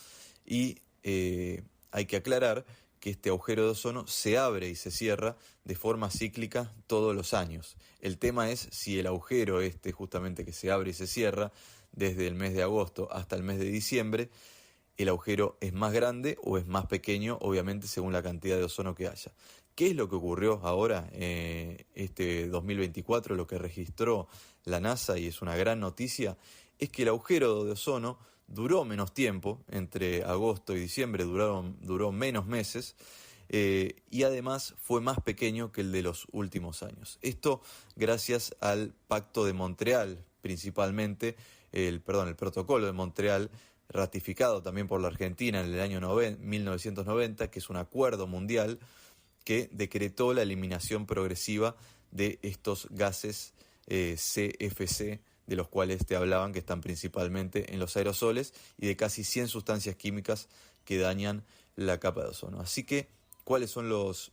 y hay que aclarar que este agujero de ozono se abre y se cierra de forma cíclica todos los años. El tema es si el agujero justamente que se abre y se cierra desde el mes de agosto hasta el mes de diciembre, el agujero es más grande o es más pequeño, obviamente según la cantidad de ozono que haya. ¿Qué es lo que ocurrió ahora, este 2024? Lo que registró la NASA, y es una gran noticia, es que el agujero de ozono duró menos tiempo, entre agosto y diciembre duró menos meses, y además fue más pequeño que el de los últimos años. Esto gracias al Pacto de Montreal, principalmente, el Protocolo de Montreal, ratificado también por la Argentina en el año 1990, que es un acuerdo mundial que decretó la eliminación progresiva de estos gases CFC, de los cuales te hablaban, que están principalmente en los aerosoles, y de casi 100 sustancias químicas que dañan la capa de ozono. Así que, ¿cuáles son las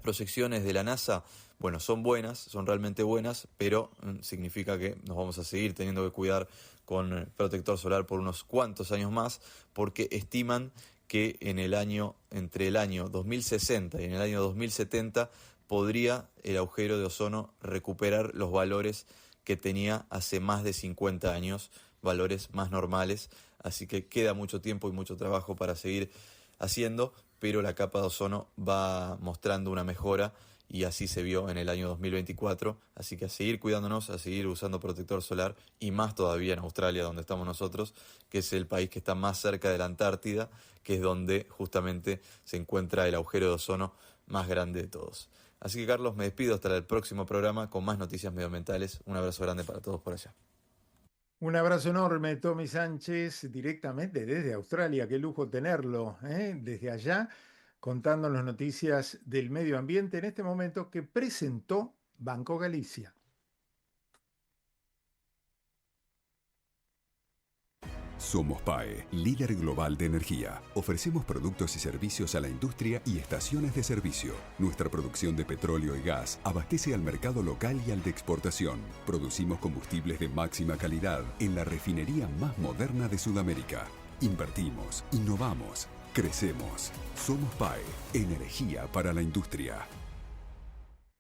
proyecciones de la NASA? Bueno, son buenas, son realmente buenas, pero significa que nos vamos a seguir teniendo que cuidar con protector solar por unos cuantos años más, porque estiman que entre el año 2060 y en el año 2070 podría el agujero de ozono recuperar los valores que tenía hace más de 50 años, valores más normales, así que queda mucho tiempo y mucho trabajo para seguir haciendo, pero la capa de ozono va mostrando una mejora y así se vio en el año 2024, así que a seguir cuidándonos, a seguir usando protector solar y más todavía en Australia, donde estamos nosotros, que es el país que está más cerca de la Antártida, que es donde justamente se encuentra el agujero de ozono más grande de todos. Así que Carlos, me despido hasta el próximo programa con más noticias medioambientales. Un abrazo grande para todos por allá. Un abrazo enorme, Tommy Sánchez, directamente desde Australia. Qué lujo tenerlo, desde allá, contándonos noticias del medio ambiente en este momento que presentó Banco Galicia. Somos PAE, líder global de energía. Ofrecemos productos y servicios a la industria y estaciones de servicio. Nuestra producción de petróleo y gas abastece al mercado local y al de exportación. Producimos combustibles de máxima calidad en la refinería más moderna de Sudamérica. Invertimos, innovamos, crecemos. Somos PAE, energía para la industria.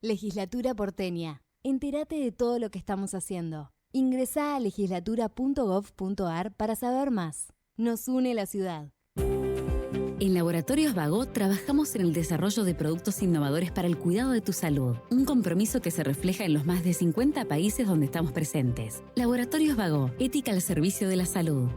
Legislatura porteña. Entérate de todo lo que estamos haciendo. Ingresá a legislatura.gov.ar para saber más. Nos une la ciudad. En Laboratorios Vago trabajamos en el desarrollo de productos innovadores para el cuidado de tu salud. Un compromiso que se refleja en los más de 50 países donde estamos presentes. Laboratorios Vago, ética al servicio de la salud.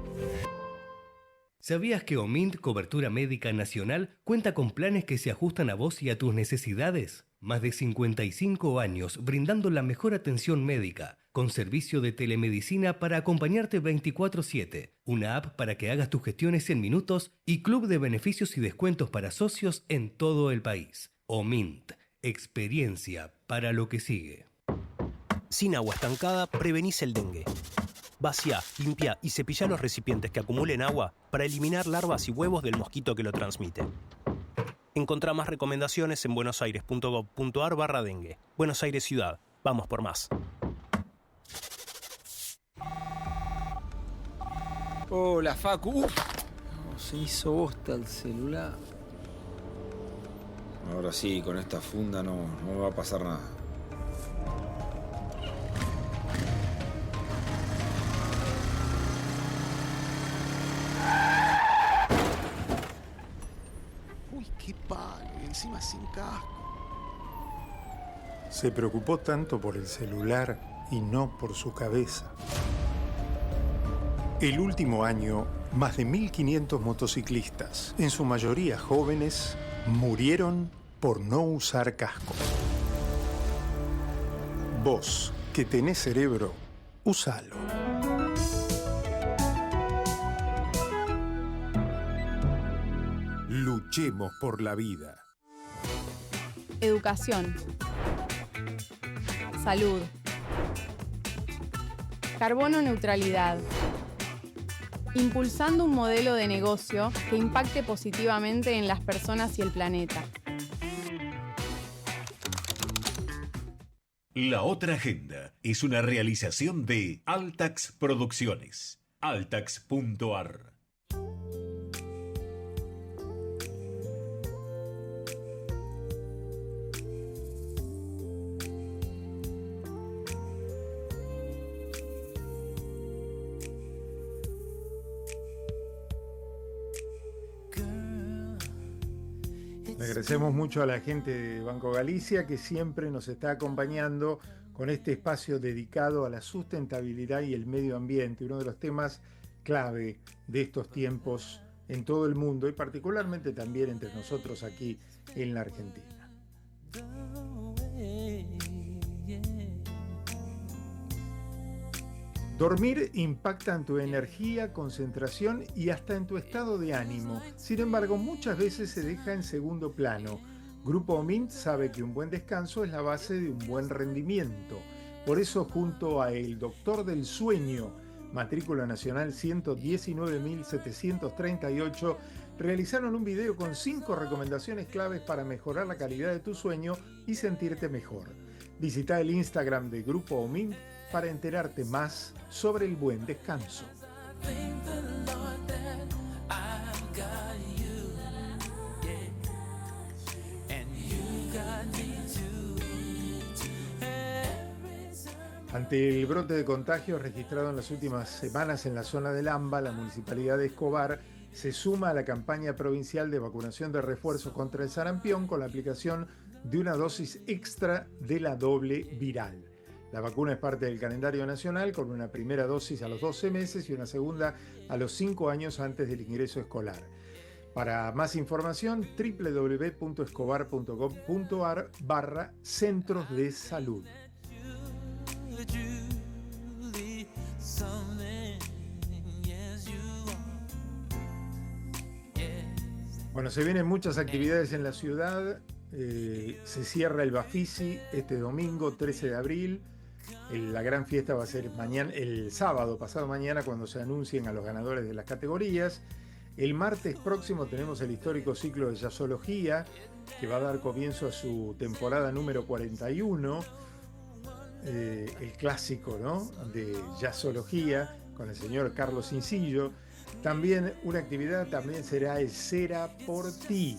¿Sabías que OMINT, Cobertura Médica Nacional, cuenta con planes que se ajustan a vos y a tus necesidades? Más de 55 años brindando la mejor atención médica, con servicio de telemedicina para acompañarte 24/7, una app para que hagas tus gestiones en minutos y club de beneficios y descuentos para socios en todo el país. OMINT, experiencia para lo que sigue. Sin agua estancada, prevenís el dengue. Vacía, limpia y cepilla los recipientes que acumulen agua para eliminar larvas y huevos del mosquito que lo transmite. Encontrá más recomendaciones en buenosaires.gov.ar/dengue. Buenos Aires Ciudad. Vamos por más. Hola, Facu. Se hizo bosta el celular. Ahora sí, con esta funda no me va a pasar nada. Uy, qué palo, y encima sin casco. Se preocupó tanto por el celular y no por su cabeza. El último año, más de 1.500 motociclistas, en su mayoría jóvenes, murieron por no usar casco. Vos, que tenés cerebro, usalo. Luchemos por la vida. Educación. Salud. Carbono neutralidad. Impulsando un modelo de negocio que impacte positivamente en las personas y el planeta. La Otra Agenda es una realización de Altax Producciones. Altax.ar. Le agradecemos mucho a la gente de Banco Galicia que siempre nos está acompañando con este espacio dedicado a la sustentabilidad y el medio ambiente, uno de los temas clave de estos tiempos en todo el mundo y particularmente también entre nosotros aquí en la Argentina. Dormir impacta en tu energía, concentración y hasta en tu estado de ánimo. Sin embargo, muchas veces se deja en segundo plano. Grupo OMINT sabe que un buen descanso es la base de un buen rendimiento. Por eso, junto a El Doctor del Sueño, matrícula nacional 119.738, realizaron un video con 5 recomendaciones claves para mejorar la calidad de tu sueño y sentirte mejor. Visita el Instagram de Grupo OMINT para enterarte más sobre el buen descanso. Ante el brote de contagios registrado en las últimas semanas en la zona del AMBA, la Municipalidad de Escobar se suma a la campaña provincial de vacunación de refuerzo contra el sarampión con la aplicación de una dosis extra de la doble viral. La vacuna es parte del calendario nacional con una primera dosis a los 12 meses y una segunda a los 5 años antes del ingreso escolar. Para más información, www.escobar.gov.ar/centros de salud. Bueno, se vienen muchas actividades en la ciudad. Se cierra el Bafisi este domingo 13 de abril La gran fiesta va a ser mañana, el sábado, pasado mañana, cuando se anuncien a los ganadores de las categorías. El martes próximo tenemos el histórico ciclo de jazzología, que va a dar comienzo a su temporada número 41, el clásico, ¿no?, de jazzología, con el señor Carlos Incillo. También una actividad también será el Cera por Ti,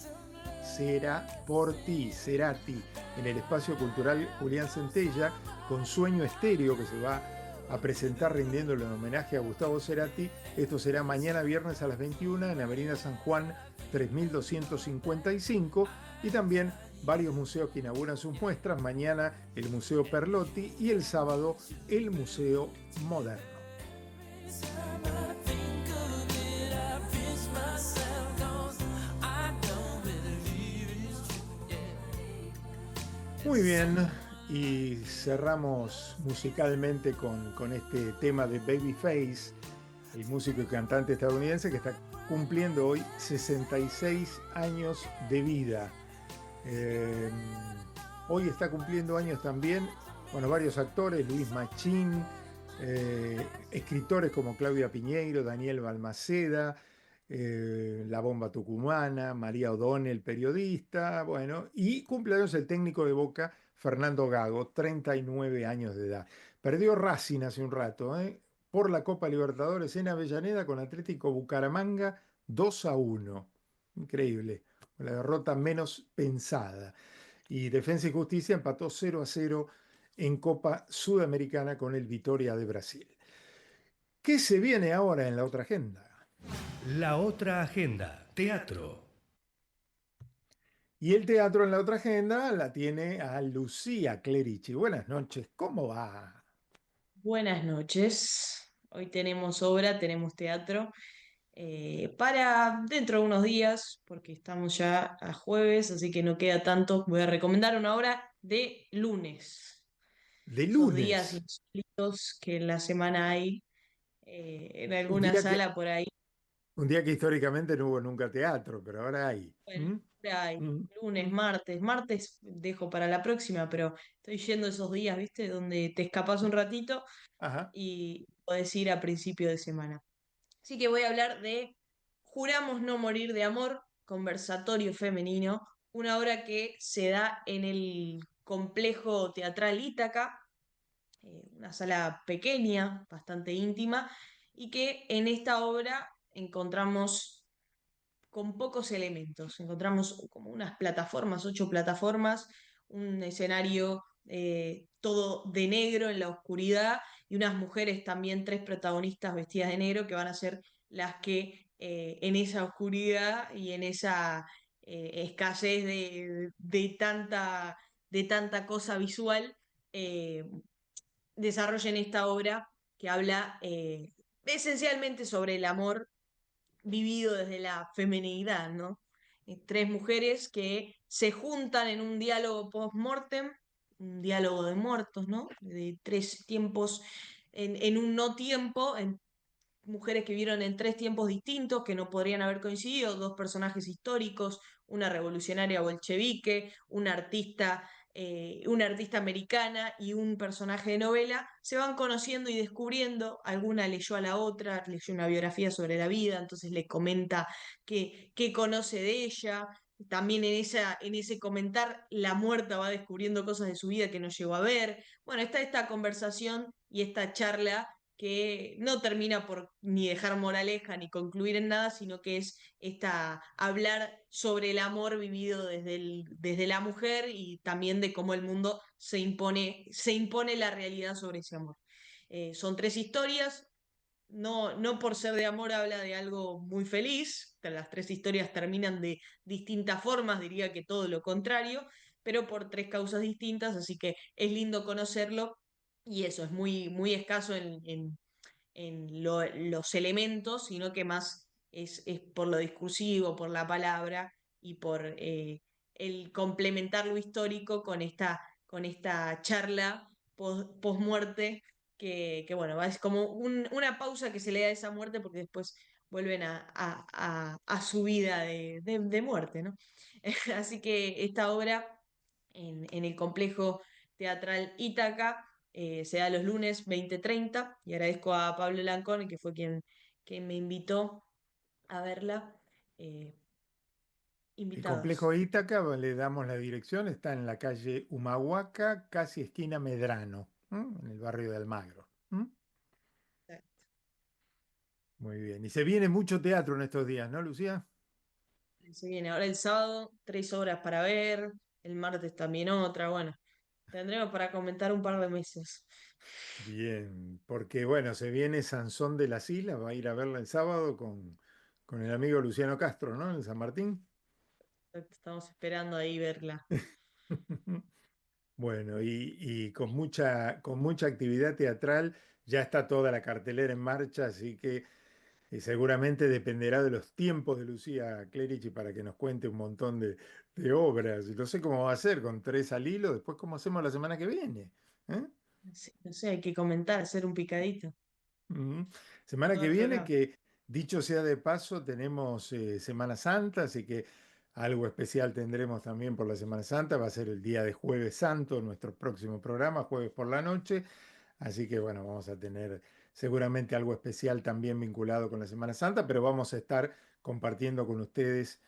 Cerati, en el Espacio Cultural Julián Centella, con Sueño Estéreo, que se va a presentar rindiéndole un homenaje a Gustavo Cerati. Esto será mañana viernes a las 21 en Avenida San Juan 3255, y también varios museos que inauguran sus muestras. Mañana el Museo Perlotti y el sábado el Museo Moderno. Muy bien, y cerramos musicalmente con este tema de Babyface, el músico y cantante estadounidense que está cumpliendo hoy 66 años de vida. Hoy está cumpliendo años también, bueno, varios actores, Luis Machín, escritores como Claudia Piñeiro, Daniel Balmaceda, La Bomba Tucumana, María O'Donnell, periodista, bueno, y cumpleaños el técnico de Boca, Fernando Gago, 39 años de edad. Perdió Racing hace un rato, por la Copa Libertadores en Avellaneda con Atlético Bucaramanga 2-1. Increíble, la derrota menos pensada. Y Defensa y Justicia empató 0-0 en Copa Sudamericana con el Vitória de Brasil. ¿Qué se viene ahora en la otra agenda? La otra agenda, teatro. Y el teatro en la otra agenda la tiene a Lucía Clerici. Buenas noches, ¿cómo va? Buenas noches. Hoy tenemos obra, tenemos teatro para dentro de unos días, porque estamos ya a jueves, así que no queda tanto. Voy a recomendar una obra de lunes. De Esos días lunes. insólitos que en la semana hay en Un alguna día que, sala por ahí. un día que históricamente no hubo nunca teatro, pero ahora hay. Bueno, ahora hay ¿Mm? lunes, martes. Martes dejo para la próxima, pero estoy yendo esos días, ¿viste? Donde te escapas un ratito Ajá. y podés ir a principio de semana. Así que voy a hablar de Juramos no morir de amor, conversatorio femenino, una obra que se da en el complejo teatral Ítaca, una sala pequeña, bastante íntima, y que en esta obra encontramos con pocos elementos. Encontramos como unas plataformas, 8 plataformas, un escenario todo de negro en la oscuridad y unas mujeres también, 3 protagonistas vestidas de negro que van a ser las que en esa oscuridad y en esa escasez de tanta cosa visual eh, desarrollen esta obra que habla esencialmente sobre el amor vivido desde la feminidad, ¿no? 3 mujeres que se juntan en un diálogo post-mortem, un diálogo de muertos, ¿no? De 3 tiempos en un no tiempo, en mujeres que vieron en 3 tiempos distintos que no podrían haber coincidido, 2 personajes históricos, una revolucionaria bolchevique, una artista americana y un personaje de novela, se van conociendo y descubriendo, alguna leyó a la otra, leyó una biografía sobre la vida, entonces le comenta qué conoce de ella. También en ese comentar, la muerta va descubriendo cosas de su vida que no llegó a ver. Bueno, está esta conversación y esta charla que no termina por ni dejar moraleja ni concluir en nada, sino que es hablar sobre el amor vivido desde la mujer y también de cómo el mundo se impone la realidad sobre ese amor. Son 3 historias, no por ser de amor habla de algo muy feliz, las 3 historias terminan de distintas formas, diría que todo lo contrario, pero por 3 causas distintas, así que es lindo conocerlo y eso es muy escaso los elementos, sino que más es por lo discursivo, por la palabra y por el complementar lo histórico con esta charla post-muerte, que bueno, es como una pausa que se le da a esa muerte porque después vuelven a su vida de muerte, ¿no? Así que esta obra en el complejo teatral Ítaca se da los lunes 20:30 y agradezco a Pablo Lancón, que fue quien me invitó a verla. Eh, El complejo Invitados. Ítaca, le damos la dirección, está en la calle Humahuaca, casi esquina Medrano, en el barrio de Almagro. Muy bien. Y se viene mucho teatro en estos días, ¿no, Lucía? Se viene ahora el sábado, 3 obras para ver, el martes también otra, bueno, tendremos para comentar un par de meses. Bien, porque bueno, se viene Sansón de las Islas, va a ir a verla el sábado con el amigo Luciano Castro, ¿no? En San Martín. Estamos esperando ahí verla. Bueno, y con mucha actividad teatral, ya está toda la cartelera en marcha, así que seguramente dependerá de los tiempos de Lucía Clerici para que nos cuente un montón de obras. No sé cómo va a ser con tres al hilo, después cómo hacemos la semana que viene. ¿Eh? Sí, no sé, hay que comentar, hacer un picadito. Ujú. Semana Todo que otro viene, lado. que dicho sea de paso, tenemos Semana Santa, así que algo especial tendremos también por la Semana Santa. Va a ser el día de Jueves Santo, nuestro próximo programa, jueves por la noche. Así que bueno, vamos a tener seguramente algo especial también vinculado con la Semana Santa, pero vamos a estar compartiendo con ustedes,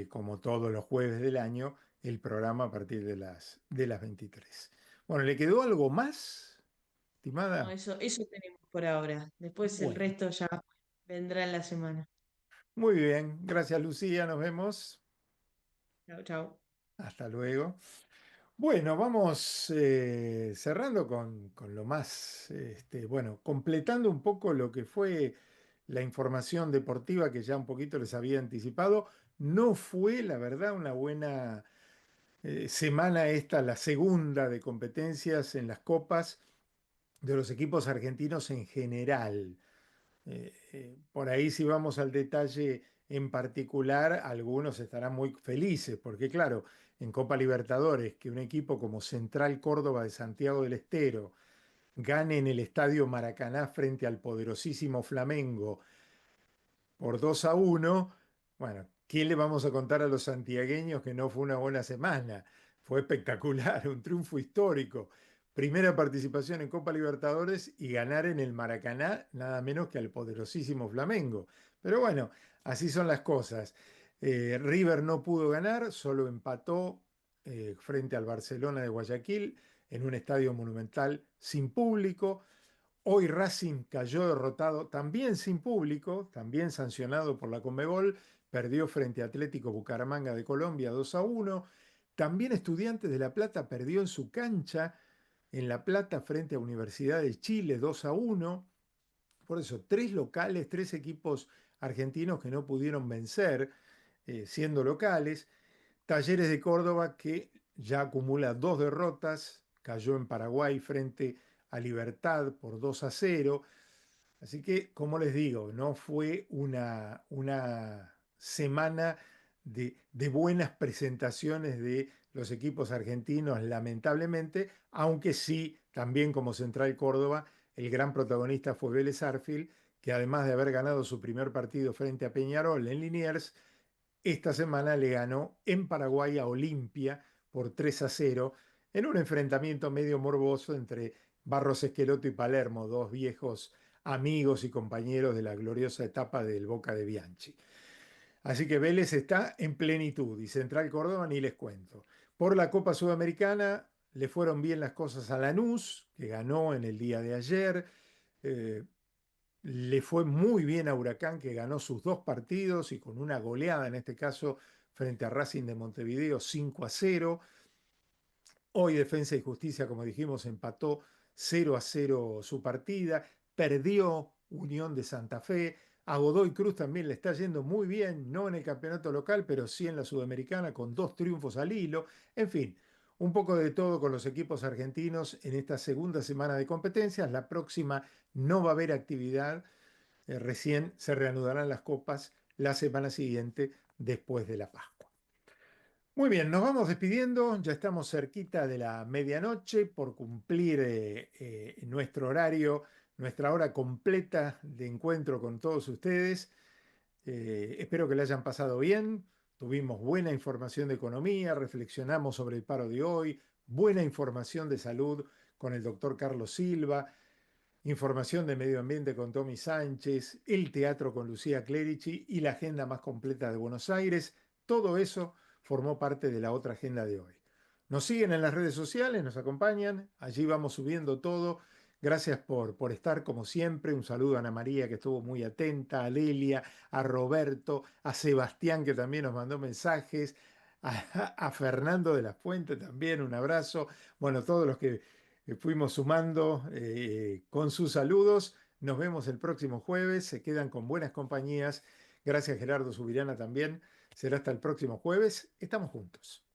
como todos los jueves del año, el programa a partir de las 23. Bueno, ¿le quedó algo más, No, estimada? eso tenemos por ahora. Después el Bueno. resto ya vendrá en la semana. Muy bien, gracias Lucía, nos vemos. Chao, chao. Hasta luego. Bueno, vamos cerrando con lo más, bueno, completando un poco lo que fue la información deportiva que ya un poquito les había anticipado. No fue, la verdad, una buena semana esta, la segunda de competencias en las copas de los equipos argentinos en general. Por ahí si vamos al detalle en particular, algunos estarán muy felices, porque claro, en Copa Libertadores, que un equipo como Central Córdoba de Santiago del Estero gane en el Estadio Maracaná frente al poderosísimo Flamengo por 2-1, bueno, ¿qué le vamos a contar a los santiagueños que no fue una buena semana? Fue espectacular, un triunfo histórico. Primera participación en Copa Libertadores y ganar en el Maracaná nada menos que al poderosísimo Flamengo. Pero bueno, así son las cosas. River no pudo ganar, solo empató frente al Barcelona de Guayaquil en un estadio monumental sin público. Hoy Racing cayó derrotado también sin público, también sancionado por la Conmebol, perdió frente a Atlético Bucaramanga de Colombia 2-1. También Estudiantes de La Plata perdió en su cancha en La Plata frente a Universidad de Chile 2-1. Por eso, tres locales, tres equipos argentinos que no pudieron vencer siendo locales. Talleres de Córdoba, que ya acumula dos derrotas, cayó en Paraguay frente a Libertad por 2-0. Así que, como les digo, no fue una semana de buenas presentaciones de los equipos argentinos, lamentablemente, aunque sí, también como Central Córdoba, el gran protagonista fue Vélez Arfield, que además de haber ganado su primer partido frente a Peñarol en Liniers, esta semana le ganó en Paraguay a Olimpia por 3-0 en un enfrentamiento medio morboso entre Barros Esqueloto y Palermo, dos viejos amigos y compañeros de la gloriosa etapa del Boca de Bianchi. Así que Vélez está en plenitud y Central Córdoba ni les cuento. Por la Copa Sudamericana le fueron bien las cosas a Lanús, que ganó en el día de ayer. Eh, Le fue muy bien a Huracán, que ganó sus dos partidos y con una goleada, en este caso, frente a Racing de Montevideo, 5-0. Hoy Defensa y Justicia, como dijimos, empató 0-0 su partida. Perdió Unión de Santa Fe. A Godoy Cruz también le está yendo muy bien, no en el campeonato local, pero sí en la Sudamericana, con dos triunfos al hilo. En fin, un poco de todo con los equipos argentinos en esta segunda semana de competencias. La próxima no va a haber actividad. Recién se reanudarán las copas la semana siguiente después de la Pascua. Muy bien, nos vamos despidiendo, ya estamos cerquita de la medianoche por cumplir nuestro horario, nuestra hora completa de encuentro con todos ustedes. Espero que le hayan pasado bien, tuvimos buena información de economía, reflexionamos sobre el paro de hoy, buena información de salud con el doctor Carlos Silva, información de medio ambiente con Tommy Sánchez, el teatro con Lucía Clerici y la agenda más completa de Buenos Aires. Todo eso formó parte de la otra agenda de hoy. Nos siguen en las redes sociales, nos acompañan, allí vamos subiendo todo. Gracias por estar como siempre. Un saludo a Ana María, que estuvo muy atenta, a Lelia, a Roberto, a Sebastián, que también nos mandó mensajes, a Fernando de la Fuente también, un abrazo. Bueno, todos los que fuimos sumando con sus saludos. Nos vemos el próximo jueves. Se quedan con buenas compañías. Gracias, Gerardo Subirana, también. Será hasta el próximo jueves. Estamos juntos.